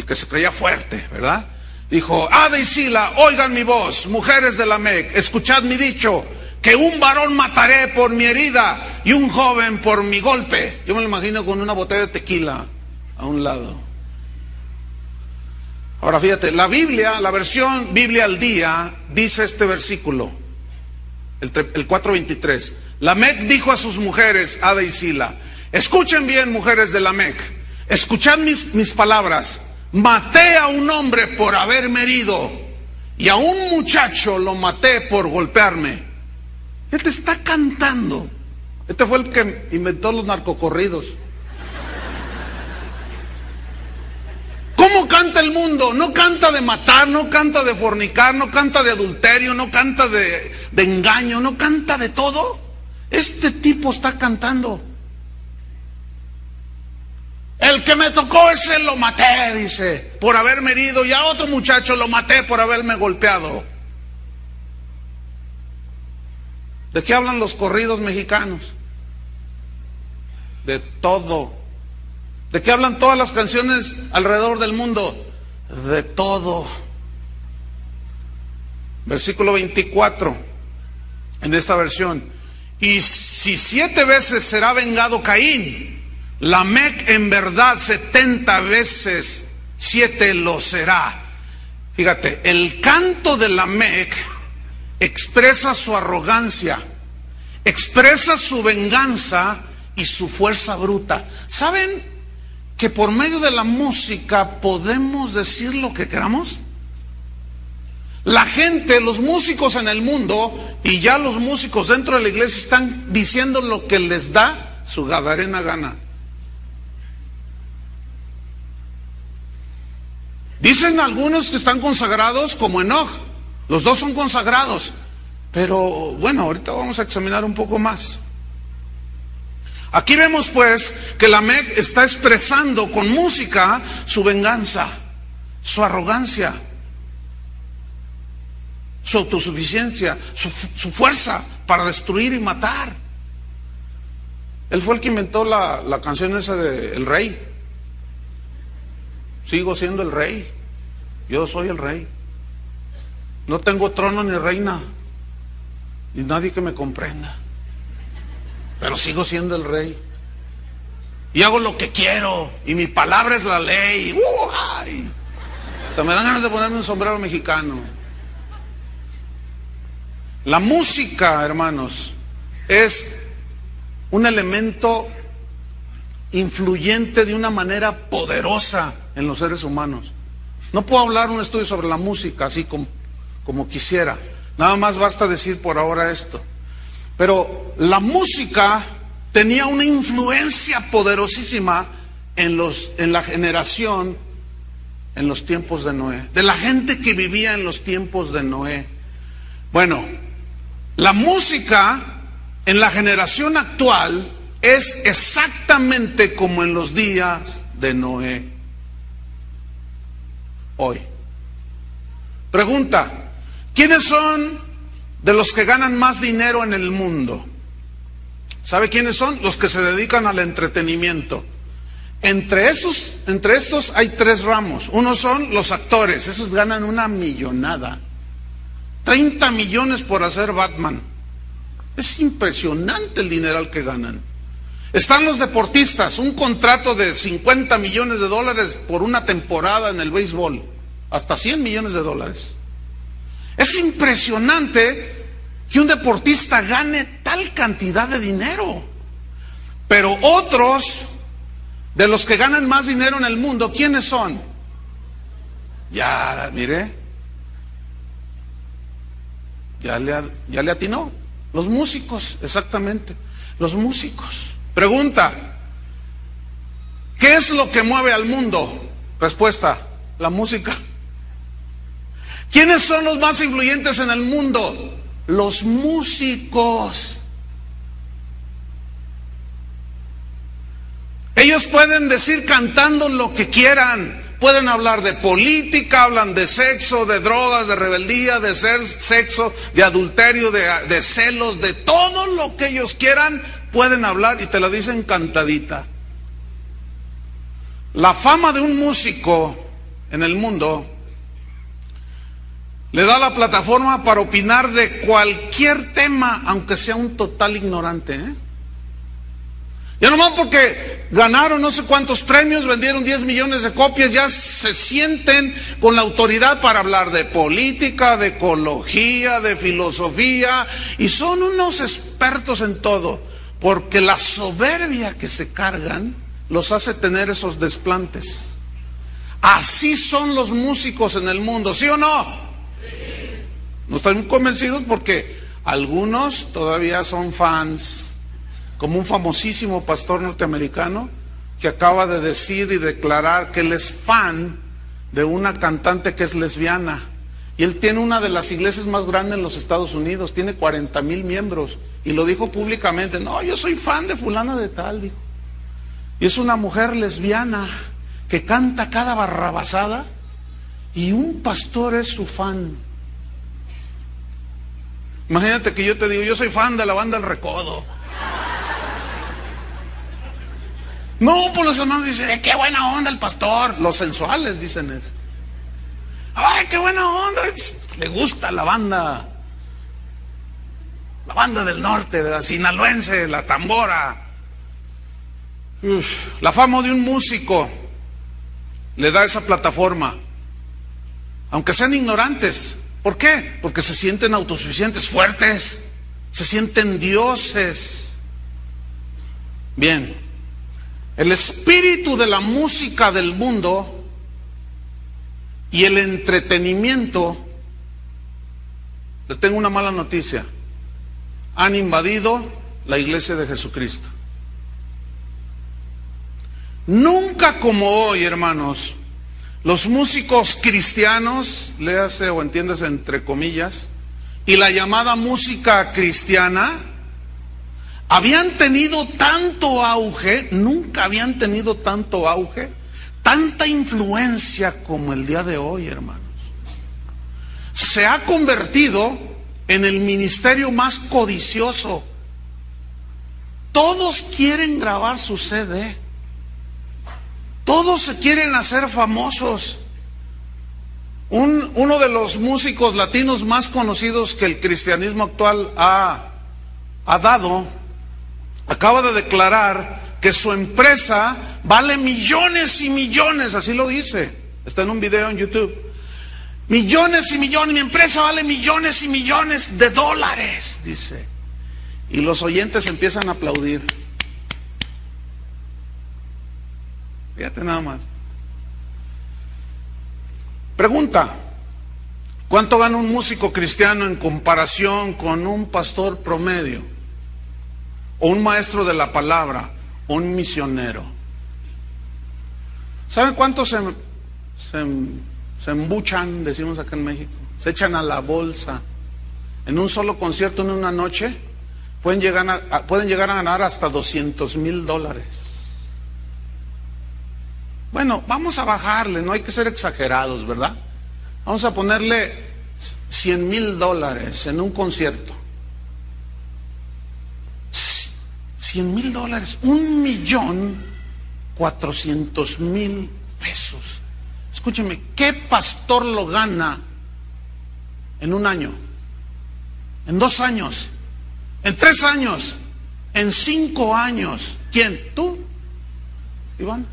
que se creía fuerte, ¿verdad? Dijo: Ada y Sila, oigan mi voz, mujeres de Lamec, escuchad mi dicho, que un varón mataré por mi herida y un joven por mi golpe. Yo me lo imagino con una botella de tequila a un lado. Ahora fíjate, la Biblia, la versión Biblia al día, dice este versículo, el 4:23. Lamec dijo a sus mujeres, Ada y Sila: escuchen bien, mujeres de Lamec, escuchad mis palabras. Maté a un hombre por haberme herido, y a un muchacho lo maté por golpearme. Él te está cantando. Este fue el que inventó los narcocorridos. ¿Cómo canta el mundo? No canta de matar, no canta de fornicar, no canta de adulterio, no canta de engaño, no canta de todo. Este tipo está cantando. El que me tocó ese lo maté, dice, por haberme herido, y a otro muchacho lo maté por haberme golpeado. ¿De qué hablan los corridos mexicanos? De todo. ¿De qué hablan todas las canciones alrededor del mundo? De todo. Versículo 24, en esta versión: y si 7 veces será vengado Caín, Lamec en verdad 70 veces 7 lo será. Fíjate, el canto de Lamec expresa su arrogancia, expresa su venganza y su fuerza bruta. ¿Saben que por medio de la música podemos decir lo que queramos? La gente, los músicos en el mundo y ya los músicos dentro de la iglesia están diciendo lo que les da su gadarena gana. Dicen algunos que están consagrados como Enoch. Los dos son consagrados. Pero bueno, ahorita vamos a examinar un poco más. Aquí vemos pues que Lamec está expresando con música su venganza, su arrogancia, su autosuficiencia, su fuerza para destruir y matar. Él fue el que inventó la canción esa de El Rey. Sigo siendo el rey, yo soy el rey. No tengo trono ni reina, ni nadie que me comprenda, pero sigo siendo el rey. Y hago lo que quiero, y mi palabra es la ley. ¡Ay! Hasta me dan ganas de ponerme un sombrero mexicano. La música, hermanos, es un elemento influyente de una manera poderosa en los seres humanos. No puedo hablar un estudio sobre la música así como quisiera. Nada más basta decir por ahora esto. Pero la música tenía una influencia poderosísima en la generación, en los tiempos de Noé, de la gente que vivía en los tiempos de Noé. Bueno, la música en la generación actual es exactamente como en los días de Noé. Hoy. Pregunta: ¿quiénes son de los que ganan más dinero en el mundo? ¿Sabe quiénes son? Los que se dedican al entretenimiento. Entre estos hay 3 ramos. Uno son los actores, esos ganan una millonada. 30 millones por hacer Batman. Es impresionante el dineral que ganan. Están los deportistas, un contrato de $50 millones por una temporada en el béisbol, hasta $100 millones. Es impresionante que un deportista gane tal cantidad de dinero. Pero otros de los que ganan más dinero en el mundo, ¿quiénes son? Ya, mire, ya le atinó. Los músicos, exactamente, los músicos. Pregunta: ¿qué es lo que mueve al mundo? Respuesta: la música. ¿Quiénes son los más influyentes en el mundo? Los músicos. Ellos pueden decir cantando lo que quieran. Pueden hablar de política, hablan de sexo, de drogas, de rebeldía, de sexo, de adulterio, de celos, de todo lo que ellos quieran, pueden hablar y te lo dicen cantadita. La fama de un músico en el mundo le da la plataforma para opinar de cualquier tema, aunque sea un total ignorante, ¿eh? Ya nomás porque ganaron no sé cuántos premios, vendieron 10 millones de copias, ya se sienten con la autoridad para hablar de política, de ecología, de filosofía, y son unos expertos en todo, porque la soberbia que se cargan los hace tener esos desplantes. Así son los músicos en el mundo, ¿sí o no? No están muy convencidos porque algunos todavía son fans, como un famosísimo pastor norteamericano que acaba de decir y declarar que él es fan de una cantante que es lesbiana. Y él tiene una de las iglesias más grandes en los Estados Unidos, tiene 40,000 miembros. Y lo dijo públicamente: no, yo soy fan de fulana de tal, dijo. Y es una mujer lesbiana que canta cada barrabasada y un pastor es su fan. Imagínate que yo te digo: yo soy fan de la banda El Recodo. No, pues los hermanos dicen: qué buena onda el pastor. Los sensuales dicen eso. Ay, qué buena onda. Le gusta la banda del norte, ¿verdad? Sinaloense, la tambora. La fama de un músico le da esa plataforma, aunque sean ignorantes. ¿Por qué? Porque se sienten autosuficientes, fuertes, se sienten dioses. Bien. El espíritu de la música del mundo y el entretenimiento, le tengo una mala noticia, han invadido la iglesia de Jesucristo. Nunca como hoy, hermanos, los músicos cristianos, léase o entiéndase entre comillas, y la llamada música cristiana, habían tenido tanto auge, nunca habían tenido tanto auge, tanta influencia como el día de hoy, hermanos. Se ha convertido en el ministerio más codicioso. Todos quieren grabar su CD. Todos se quieren hacer famosos. Uno de los músicos latinos más conocidos que el cristianismo actual ha dado, acaba de declarar que su empresa vale millones y millones, así lo dice, está en un video en YouTube. Millones y millones, mi empresa vale millones y millones de dólares, dice. Y los oyentes empiezan a aplaudir. Fíjate nada más. Pregunta: ¿cuánto gana un músico cristiano en comparación con un pastor promedio? O un maestro de la palabra, o un misionero. ¿Saben cuántos se embuchan, decimos acá en México? Se echan a la bolsa. En un solo concierto, en una noche, pueden llegar a ganar hasta $200,000. Bueno, vamos a bajarle, no hay que ser exagerados, ¿verdad? Vamos a ponerle $100,000 en un concierto. $100,000, $1,400,000. Escúcheme, ¿qué pastor lo gana en un año? ¿En 2 años? ¿En 3 años? ¿En 5 años? ¿Quién? ¿Tú? ¿Iván?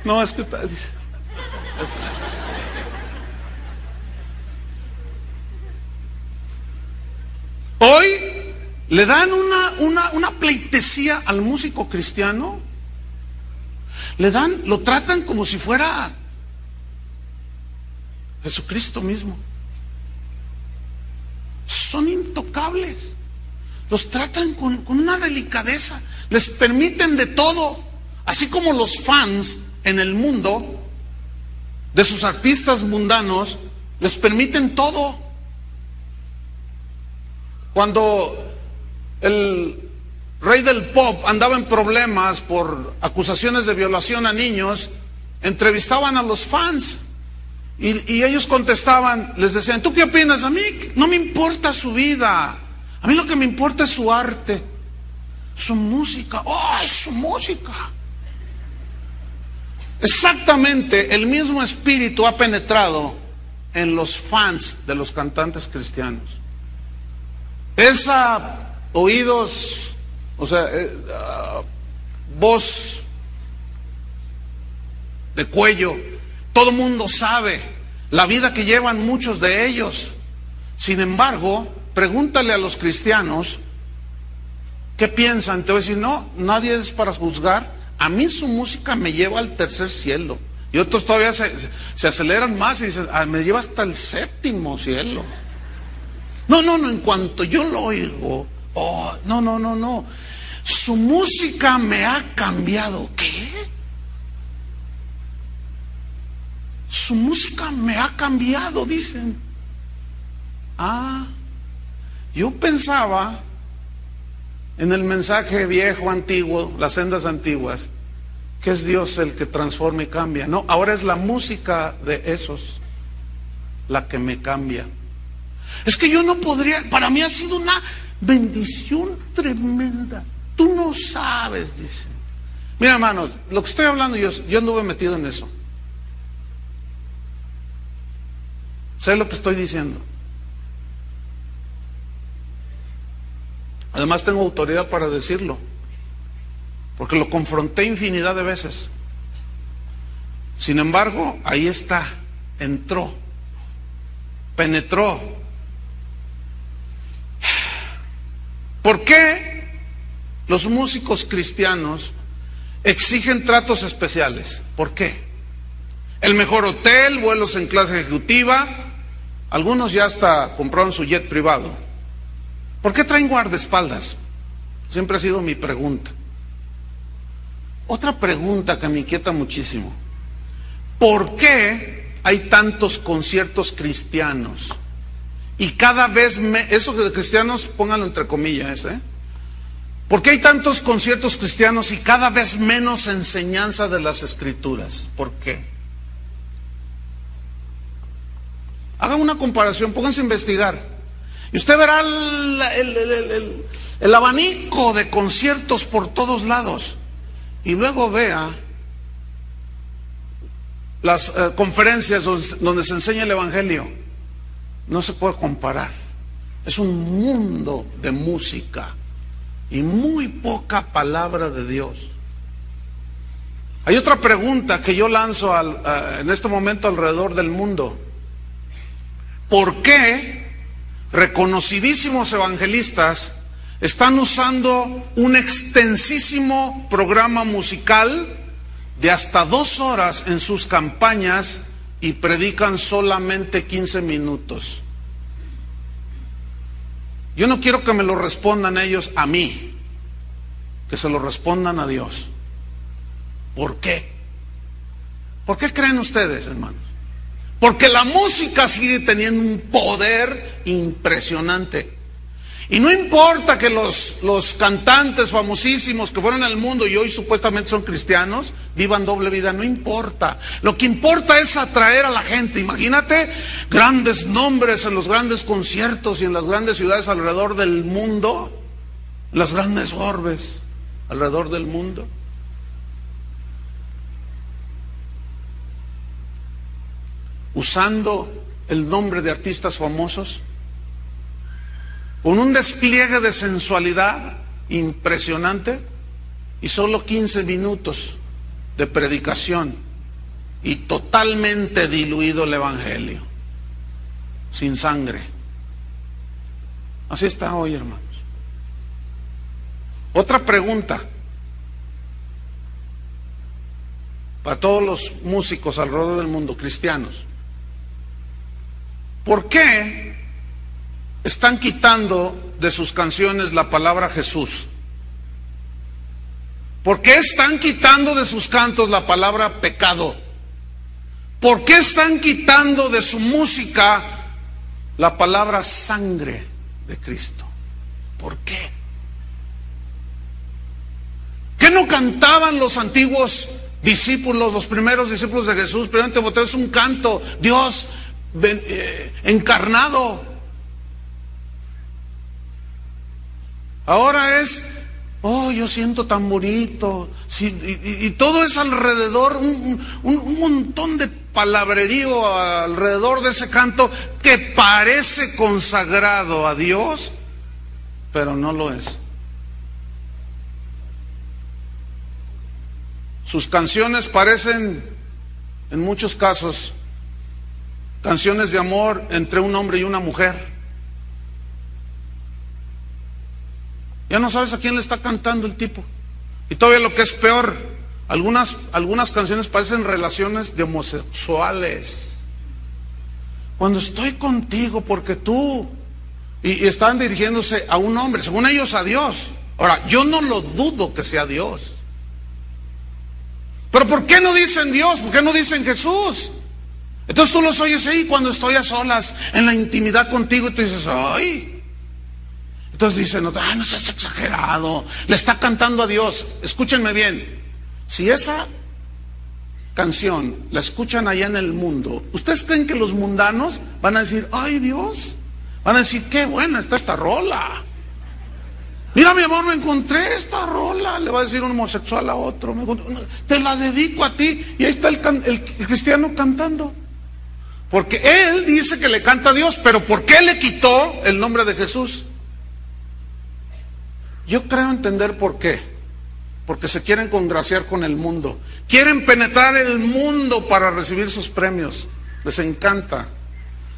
No, es que está... Hoy le dan una pleitesía al músico cristiano. Lo tratan como si fuera Jesucristo mismo. Son intocables. Los tratan con una delicadeza. Les permiten de todo. Así como los fans en el mundo de sus artistas mundanos les permiten todo. Cuando el rey del pop, andaba en problemas por acusaciones de violación a niños, entrevistaban a los fans y ellos contestaban, les decían: ¿tú qué opinas? A mí no me importa su vida, a mí lo que me importa es su arte, su música. ¡Oh, es su música! Exactamente el mismo espíritu ha penetrado en los fans de los cantantes cristianos. Esa oídos, o sea, voz de cuello, todo mundo sabe la vida que llevan muchos de ellos. Sin embargo, pregúntale a los cristianos qué piensan. Te voy a decir: no, nadie es para juzgar. A mí su música me lleva al tercer cielo. Y otros todavía se aceleran más y dicen: me lleva hasta el séptimo cielo. No, en cuanto yo lo oigo, no. Su música me ha cambiado. ¿Qué? Su música me ha cambiado, dicen. Yo pensaba en el mensaje viejo, antiguo, las sendas antiguas, que es Dios el que transforma y cambia. No, ahora es la música de esos la que me cambia. Es que yo no podría, para mí ha sido una bendición tremenda. Tú no sabes, dice. Mira, hermanos, lo que estoy hablando, yo anduve metido en eso. Sé lo que estoy diciendo. Además tengo autoridad para decirlo, porque lo confronté infinidad de veces. Sin embargo, ahí está, entró, penetró. ¿Por qué los músicos cristianos exigen tratos especiales? ¿Por qué? El mejor hotel, vuelos en clase ejecutiva, algunos ya hasta compraron su jet privado. ¿Por qué traen guardaespaldas? Siempre ha sido mi pregunta. Otra pregunta que me inquieta muchísimo: ¿por qué hay tantos conciertos cristianos? Y cada vez, eso de cristianos, pónganlo entre comillas, ¿por qué hay tantos conciertos cristianos y cada vez menos enseñanza de las Escrituras? ¿Por qué? Hagan una comparación, pónganse a investigar. Y usted verá el abanico de conciertos por todos lados. Y luego vea las conferencias donde se enseña el Evangelio. No se puede comparar. Es un mundo de música y muy poca palabra de Dios. Hay otra pregunta que yo lanzo en este momento alrededor del mundo. ¿Por qué reconocidísimos evangelistas están usando un extensísimo programa musical de hasta 2 horas en sus campañas y predican solamente 15 minutos? Yo no quiero que me lo respondan ellos a mí, que se lo respondan a Dios. ¿Por qué? ¿Por qué creen ustedes, hermanos? Porque la música sigue teniendo un poder impresionante. Y no importa que los cantantes famosísimos que fueron al mundo y hoy supuestamente son cristianos, vivan doble vida, no importa. Lo que importa es atraer a la gente. Imagínate grandes nombres en los grandes conciertos y en las grandes ciudades alrededor del mundo, en las grandes orbes alrededor del mundo. Usando el nombre de artistas famosos, con un despliegue de sensualidad impresionante y solo 15 minutos de predicación y totalmente diluido el Evangelio, sin sangre. Así está hoy, hermanos. Otra pregunta para todos los músicos alrededor del mundo, cristianos: ¿por qué están quitando de sus canciones la palabra Jesús? ¿Por qué están quitando de sus cantos la palabra pecado? ¿Por qué están quitando de su música la palabra sangre de Cristo? ¿Por qué? ¿Qué no cantaban los antiguos discípulos, los primeros discípulos de Jesús? Primero Timoteo es un canto, Dios encarnado. Ahora es, oh, yo siento tan bonito. Sí, y todo es alrededor, un montón de palabrerío alrededor de ese canto que parece consagrado a Dios, pero no lo es. Sus canciones parecen, en muchos casos, canciones de amor entre un hombre y una mujer. Ya no sabes a quién le está cantando el tipo. Y todavía lo que es peor, algunas canciones parecen relaciones de homosexuales. Cuando estoy contigo porque tú... Y están dirigiéndose a un hombre, según ellos a Dios. Ahora, yo no lo dudo que sea Dios. Pero ¿por qué no dicen Dios? ¿Por qué no dicen Jesús? Entonces tú los oyes ahí cuando estoy a solas, en la intimidad contigo, y tú dices, ¡ay! Entonces dicen, ¡ay, no seas exagerado! Le está cantando a Dios. Escúchenme bien. Si esa canción la escuchan allá en el mundo, ¿ustedes creen que los mundanos van a decir, ¡ay, Dios! Van a decir, ¡qué buena está esta rola! Mira, mi amor, me encontré esta rola. Le va a decir un homosexual a otro, te la dedico a ti. Y ahí está el cristiano cantando. Porque él dice que le canta a Dios, pero ¿por qué le quitó el nombre de Jesús? Yo creo entender por qué. Porque se quieren congraciar con el mundo. Quieren penetrar el mundo para recibir sus premios. Les encanta.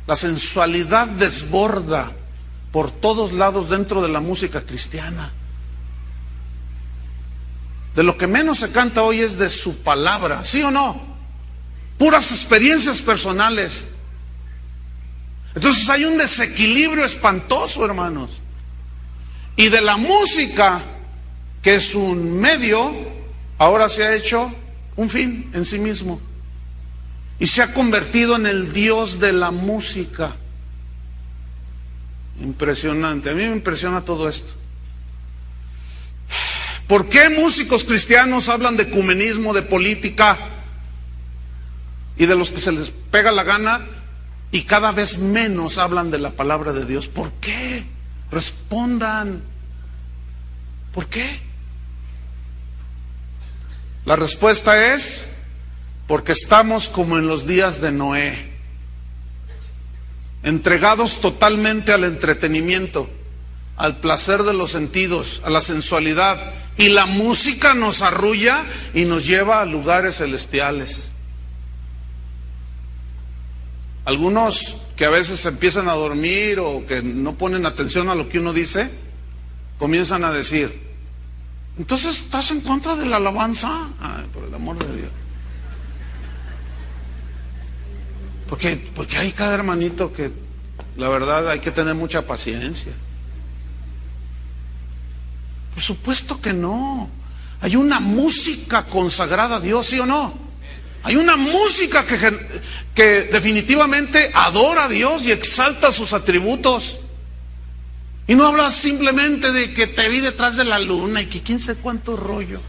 La sensualidad desborda por todos lados dentro de la música cristiana. De lo que menos se canta hoy es de su palabra, ¿sí o no? Puras experiencias personales. Entonces hay un desequilibrio espantoso, hermanos. Y de la música, que es un medio, ahora se ha hecho un fin en sí mismo. Y se ha convertido en el Dios de la música. Impresionante, a mí me impresiona todo esto. ¿Por qué músicos cristianos hablan de ecumenismo, de política y de los que se les pega la gana, y cada vez menos hablan de la palabra de Dios? ¿Por qué? Respondan. ¿Por qué? La respuesta es porque estamos como en los días de Noé, entregados totalmente al entretenimiento, al placer de los sentidos, a la sensualidad, y la música nos arrulla y nos lleva a lugares celestiales. Algunos que a veces empiezan a dormir o que no ponen atención a lo que uno dice, comienzan a decir, entonces ¿estás en contra de la alabanza? Ay, por el amor de Dios. Porque hay cada hermanito que la verdad hay que tener mucha paciencia. Por supuesto que no. Hay una música consagrada a Dios, ¿sí o no? Hay una música que definitivamente adora a Dios y exalta sus atributos. Y no habla simplemente de que te vi detrás de la luna y que quién sabe cuánto rollo.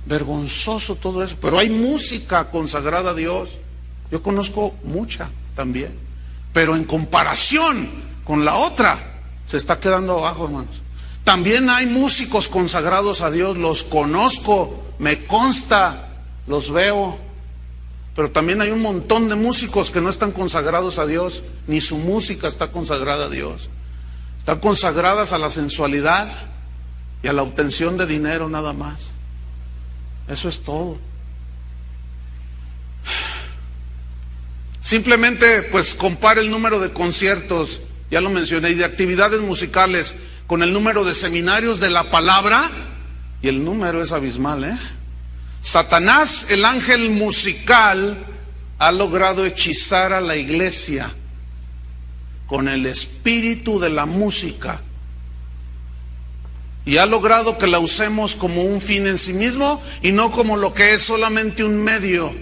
Vergonzoso todo eso. Pero hay música consagrada a Dios. Yo conozco mucha también. Pero en comparación con la otra, se está quedando abajo, hermanos. También hay músicos consagrados a Dios. Los conozco, me consta, los veo. Pero también hay un montón de músicos que no están consagrados a Dios. Ni su música está consagrada a Dios. Están consagradas a la sensualidad y a la obtención de dinero nada más. Eso es todo. Simplemente pues compare el número de conciertos, ya lo mencioné, y de actividades musicales con el número de seminarios de la palabra, y el número es abismal, ¿eh? Satanás, el ángel musical, ha logrado hechizar a la iglesia con el espíritu de la música. Y ha logrado que la usemos como un fin en sí mismo y no como lo que es solamente un medio.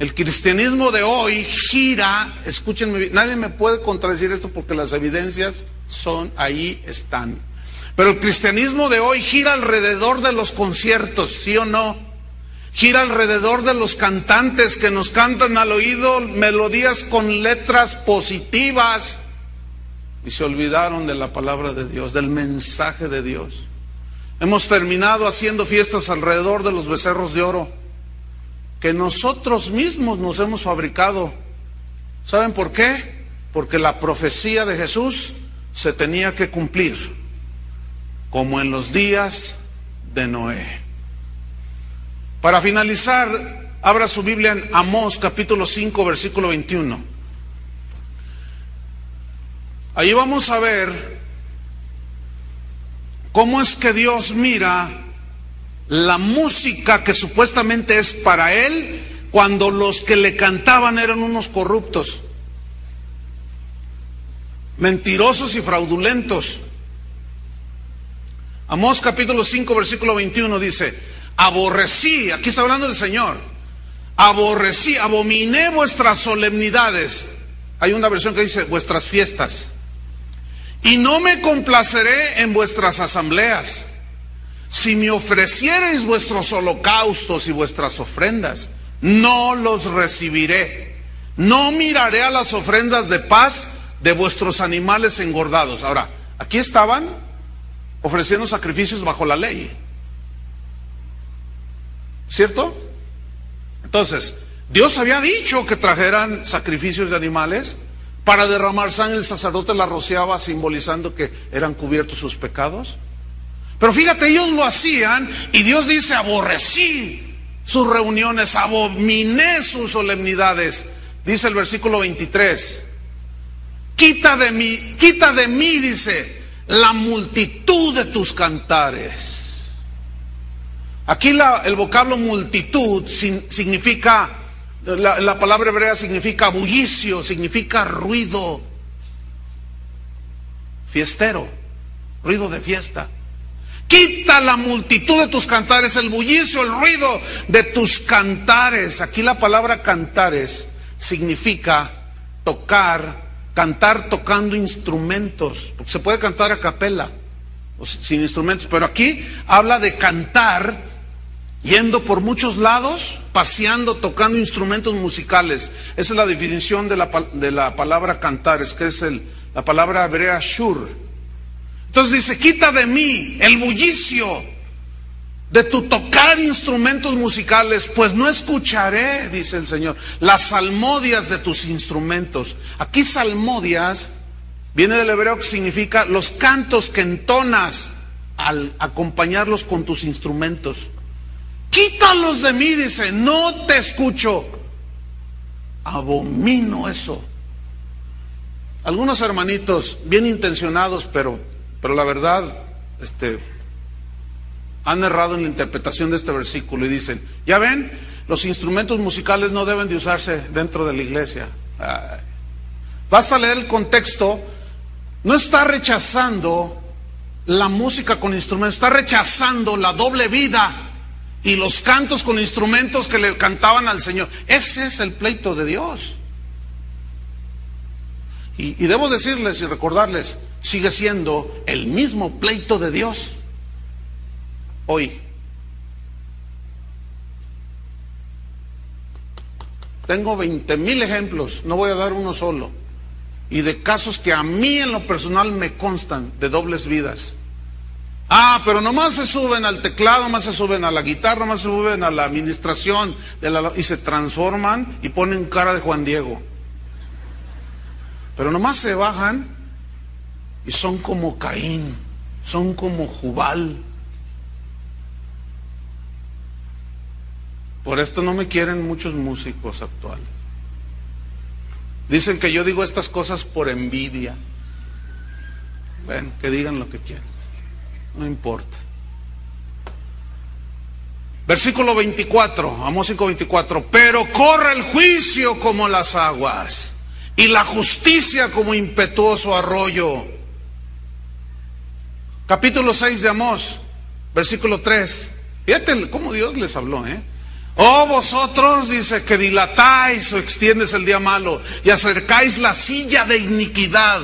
El cristianismo de hoy gira, escúchenme bien, nadie me puede contradecir esto porque las evidencias ahí están. Pero el cristianismo de hoy gira alrededor de los conciertos, ¿sí o no? Gira alrededor de los cantantes que nos cantan al oído melodías con letras positivas y se olvidaron de la palabra de Dios, del mensaje de Dios. Hemos terminado haciendo fiestas alrededor de los becerros de oro que nosotros mismos nos hemos fabricado. ¿Saben por qué? Porque la profecía de Jesús se tenía que cumplir, como en los días de Noé. Para finalizar, abra su Biblia en Amós capítulo 5, versículo 21. Ahí vamos a ver cómo es que Dios mira la música que supuestamente es para Él, cuando los que le cantaban eran unos corruptos, mentirosos y fraudulentos. Amós capítulo 5, versículo 21 dice: aborrecí, aquí está hablando el Señor, aborrecí, abominé vuestras solemnidades. Hay una versión que dice vuestras fiestas. Y no me complaceré en vuestras asambleas. Si me ofreciereis vuestros holocaustos y vuestras ofrendas, no los recibiré. No miraré a las ofrendas de paz de vuestros animales engordados. Ahora, aquí estaban ofreciendo sacrificios bajo la ley, ¿cierto? Entonces, Dios había dicho que trajeran sacrificios de animales para derramar sangre. El sacerdote la rociaba simbolizando que eran cubiertos sus pecados. Pero fíjate, ellos lo hacían y Dios dice: aborrecí sus reuniones, abominé sus solemnidades. Dice el versículo 23: quita de mí, dice, la multitud de tus cantares. Aquí el vocablo multitud significa, la palabra hebrea significa bullicio, significa ruido fiestero, ruido de fiesta. Quita la multitud de tus cantares, el bullicio, el ruido de tus cantares. Aquí la palabra cantares significa tocar, cantar tocando instrumentos, porque se puede cantar a capela o sin instrumentos, pero aquí habla de cantar yendo por muchos lados, paseando, tocando instrumentos musicales. Esa es la definición de la palabra cantares, que es la palabra hebrea shur. Entonces dice: quita de mí el bullicio de tu tocar instrumentos musicales, pues no escucharé, dice el Señor, las salmodias de tus instrumentos. Aquí salmodias viene del hebreo, que significa los cantos que entonas al acompañarlos con tus instrumentos. Quítalos de mí, dice, no te escucho. Abomino eso. Algunos hermanitos bien intencionados, pero la verdad, han errado en la interpretación de este versículo y dicen: ya ven, los instrumentos musicales no deben de usarse dentro de la iglesia. Ay. Basta leer el contexto. No está rechazando la música con instrumentos, está rechazando la doble vida y los cantos con instrumentos que le cantaban al Señor. Ese es el pleito de Dios. Y debo decirles y recordarles, sigue siendo el mismo pleito de Dios hoy. Tengo 20,000 ejemplos, no voy a dar uno solo, y de casos que a mí en lo personal me constan, de dobles vidas. Pero nomás se suben al teclado, nomás se suben a la guitarra, nomás se suben a la administración y se transforman y ponen cara de Juan Diego. Pero nomás se bajan y son como Caín, son como Jubal. Por esto no me quieren muchos músicos actuales. Dicen que yo digo estas cosas por envidia. Bueno, que digan lo que quieran, no importa. Versículo 24, Amós 5:24. Pero corre el juicio como las aguas, y la justicia como impetuoso arroyo. Capítulo 6 de Amós, versículo 3. Fíjate cómo Dios les habló, Oh vosotros, dice, que dilatáis o extiendes el día malo y acercáis la silla de iniquidad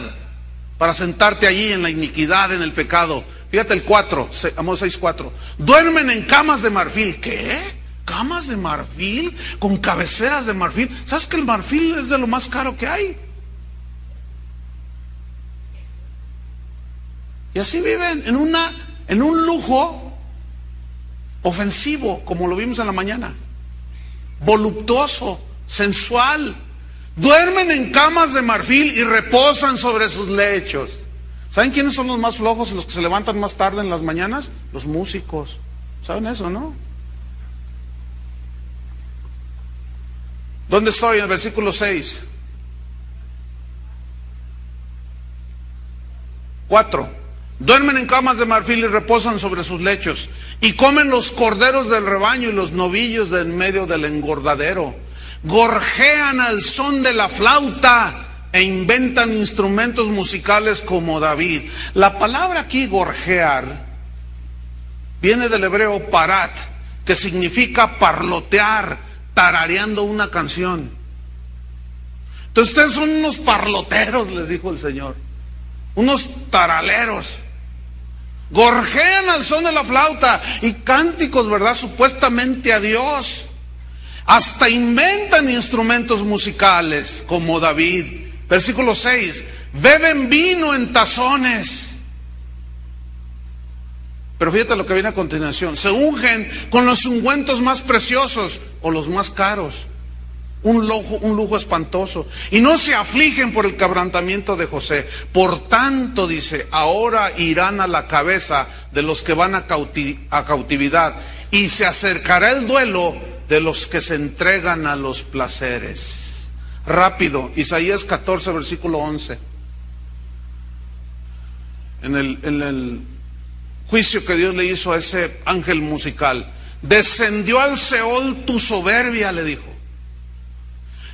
para sentarte allí en la iniquidad, en el pecado. Fíjate el 4, Amós 6:4. Duermen en camas de marfil. ¿Qué? ¿Camas de marfil? ¿Con cabeceras de marfil? ¿Sabes que el marfil es de lo más caro que hay? Y así viven en un lujo ofensivo, como lo vimos en la mañana. Voluptuoso, sensual. Duermen en camas de marfil y reposan sobre sus lechos. ¿Saben quiénes son los más flojos y los que se levantan más tarde en las mañanas? Los músicos. ¿Saben eso, no? ¿Dónde estoy? En el versículo 6. 4. Duermen en camas de marfil y reposan sobre sus lechos. Y comen los corderos del rebaño y los novillos de en medio del engordadero. Gorjean al son de la flauta e inventan instrumentos musicales como David. La palabra aquí, gorjear, viene del hebreo parat, que significa parlotear, tarareando una canción. Entonces ustedes son unos parloteros, les dijo el Señor, unos taraleros. Gorjean al son de la flauta y cánticos, ¿verdad? Supuestamente a Dios. Hasta inventan instrumentos musicales como David. Versículo 6. Beben vino en tazones. Pero fíjate lo que viene a continuación. Se ungen con los ungüentos más preciosos o los más caros. Un lujo espantoso. Y no se afligen por el quebrantamiento de José. Por tanto, dice, ahora irán a la cabeza de los que van a cautividad. Y se acercará el duelo de los que se entregan a los placeres. Rápido, Isaías 14, versículo 11. En el juicio que Dios le hizo a ese ángel musical. Descendió al Seol tu soberbia, le dijo.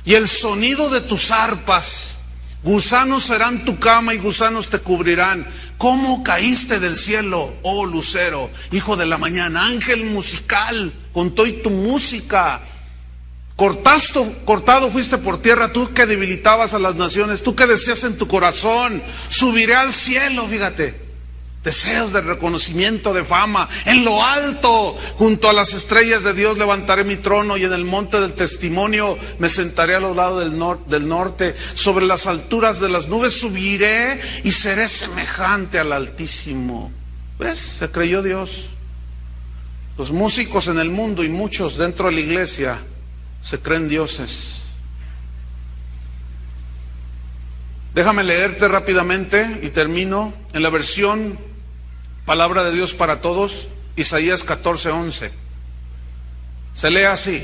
Y el sonido de tus arpas, gusanos serán tu cama y gusanos te cubrirán. ¿Cómo caíste del cielo, oh lucero, hijo de la mañana, ángel musical, con todo y tu música? Cortado fuiste por tierra, tú que debilitabas a las naciones, tú que decías en tu corazón, subiré al cielo, fíjate. Deseos de reconocimiento, de fama. En lo alto, junto a las estrellas de Dios, levantaré mi trono y en el monte del testimonio me sentaré a los lados del norte. Sobre las alturas de las nubes subiré y seré semejante al Altísimo. ¿Ves? Se creyó Dios. Los músicos en el mundo y muchos dentro de la iglesia se creen dioses. Déjame leerte rápidamente y termino en la versión Palabra de Dios para Todos, Isaías 14:11. Se lee así: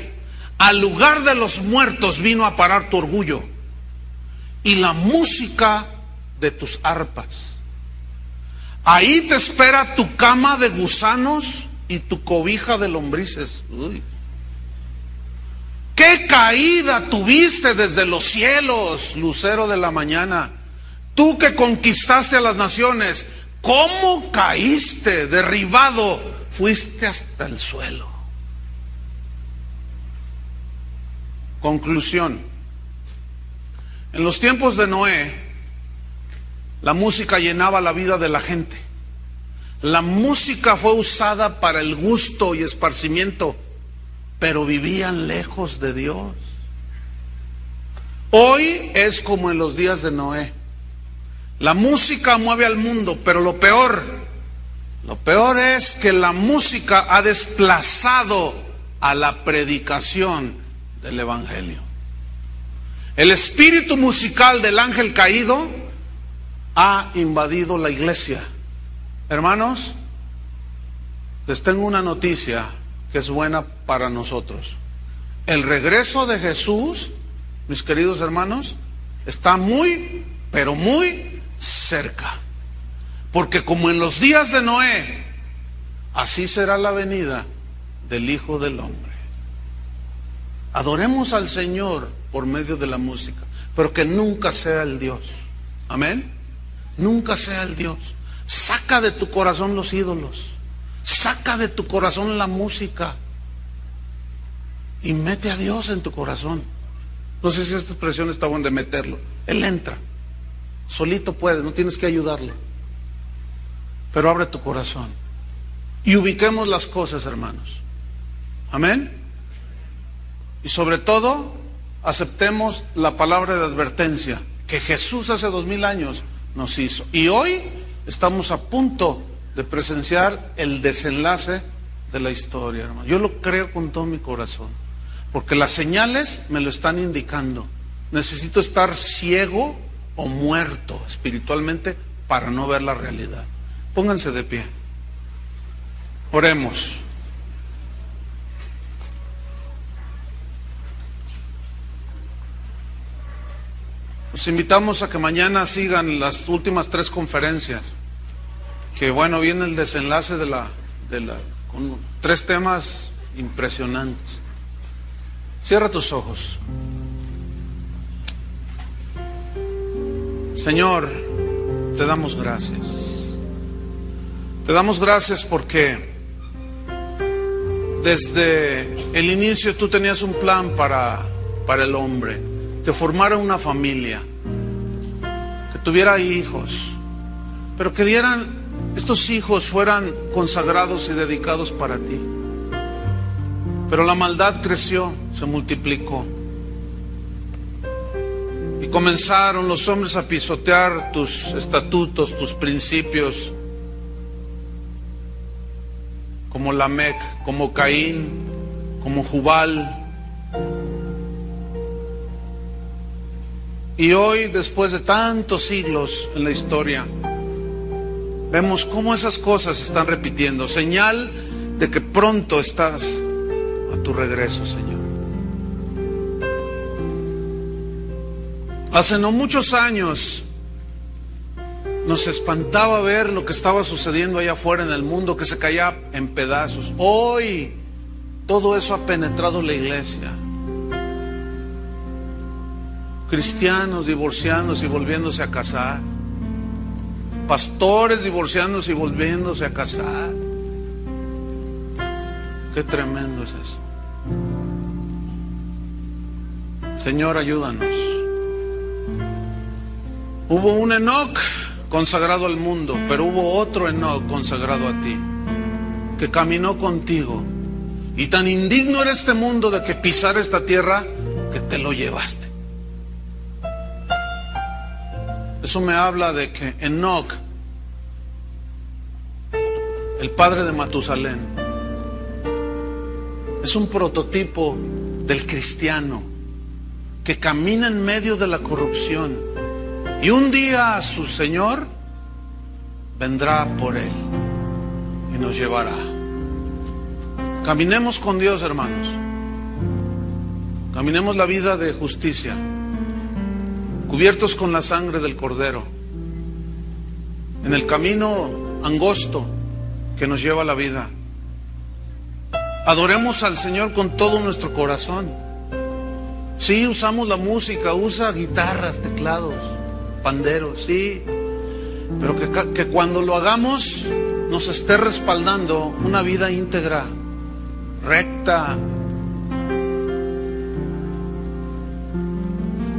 al lugar de los muertos vino a parar tu orgullo y la música de tus arpas. Ahí te espera tu cama de gusanos y tu cobija de lombrices. Uy. ¡Qué caída tuviste desde los cielos, lucero de la mañana! Tú que conquistaste a las naciones, ¿cómo caíste? Derribado fuiste hasta el suelo. Conclusión. En los tiempos de Noé, la música llenaba la vida de la gente. La música fue usada para el gusto y esparcimiento, pero vivían lejos de Dios. Hoy es como en los días de Noé. La música mueve al mundo, pero lo peor es que la música ha desplazado a la predicación del Evangelio. El espíritu musical del ángel caído ha invadido la iglesia. Hermanos, les tengo una noticia que es buena para nosotros. El regreso de Jesús, mis queridos hermanos, está muy, pero muy cerca. Porque como en los días de Noé, así será la venida del Hijo del Hombre. Adoremos al Señor por medio de la música, pero que nunca sea el Dios. Amén. Nunca sea el Dios. Saca de tu corazón los ídolos. Saca de tu corazón la música y mete a Dios en tu corazón. No sé si esta expresión está buena de meterlo. Él entra. Solito puede, no tienes que ayudarle. Pero abre tu corazón y ubiquemos las cosas, hermanos. Amén. Y sobre todo, aceptemos la palabra de advertencia que Jesús hace 2000 años nos hizo. Y hoy estamos a punto de presenciar el desenlace de la historia, hermano. Yo lo creo con todo mi corazón, porque las señales me lo están indicando. Necesito estar ciego o muerto espiritualmente para no ver la realidad. Pónganse de pie. Oremos. Los invitamos a que mañana sigan las últimas 3 conferencias. Que bueno, viene el desenlace con 3 temas impresionantes. Cierra tus ojos. Señor, te damos gracias. Te damos gracias porque desde el inicio tú tenías un plan para el hombre, que formara una familia, que tuviera hijos, pero que estos hijos fueran consagrados y dedicados para ti. Pero la maldad creció, se multiplicó. Y comenzaron los hombres a pisotear tus estatutos, tus principios, como Lamec, como Caín, como Jubal. Y hoy, después de tantos siglos en la historia, vemos cómo esas cosas se están repitiendo. Señal de que pronto estás a tu regreso, Señor. Hace no muchos años nos espantaba ver lo que estaba sucediendo allá afuera en el mundo, que se caía en pedazos. Hoy todo eso ha penetrado la iglesia. Cristianos divorciándose y volviéndose a casar. Pastores divorciándose y volviéndose a casar. Qué tremendo es eso. Señor, ayúdanos. Hubo un Enoc consagrado al mundo, pero hubo otro Enoc consagrado a ti, que caminó contigo. Y tan indigno era este mundo de que pisara esta tierra que te lo llevaste. Eso me habla de que Enoc, el padre de Matusalén, es un prototipo del cristiano que camina en medio de la corrupción, y un día su Señor vendrá por él y nos llevará. Caminemos con Dios, hermanos. Caminemos la vida de justicia, cubiertos con la sangre del Cordero, en el camino angosto que nos lleva a la vida. Adoremos al Señor con todo nuestro corazón. Sí, usamos la música, usa guitarras, teclados, panderos, sí, pero que cuando lo hagamos nos esté respaldando una vida íntegra, recta,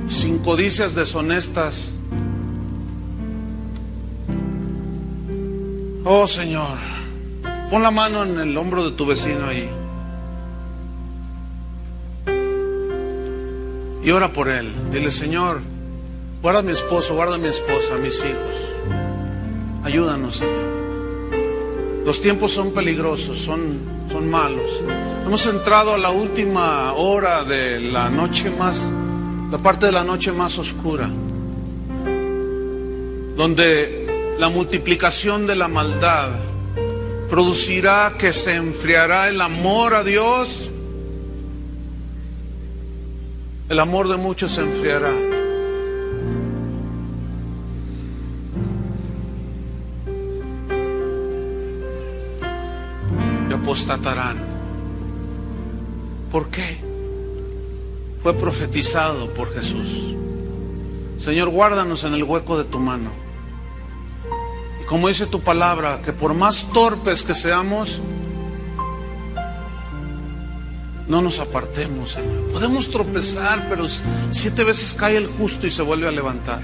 sin codicias deshonestas. Oh Señor, pon la mano en el hombro de tu vecino ahí y ora por él. Dile: Señor, guarda a mi esposo, guarda a mi esposa, a mis hijos. Ayúdanos, Señor. Los tiempos son peligrosos, son malos. Hemos entrado a la última hora de la noche la parte de la noche más oscura, donde la multiplicación de la maldad producirá que se enfriará el amor a Dios. El amor de muchos se enfriará. Y apostatarán. ¿Por qué? Fue profetizado por Jesús. Señor, guárdanos en el hueco de tu mano. Y como dice tu palabra, que por más torpes que seamos, no nos apartemos, Señor. Podemos tropezar, pero 7 veces cae el justo y se vuelve a levantar.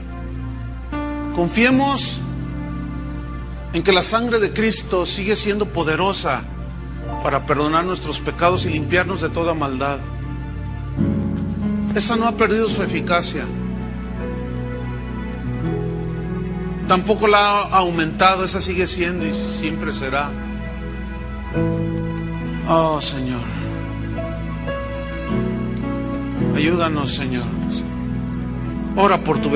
Confiemos en que la sangre de Cristo sigue siendo poderosa para perdonar nuestros pecados y limpiarnos de toda maldad. Esa no ha perdido su eficacia. Tampoco la ha aumentado, esa sigue siendo y siempre será. Oh, Señor. Ayúdanos, Señor. Ora por tu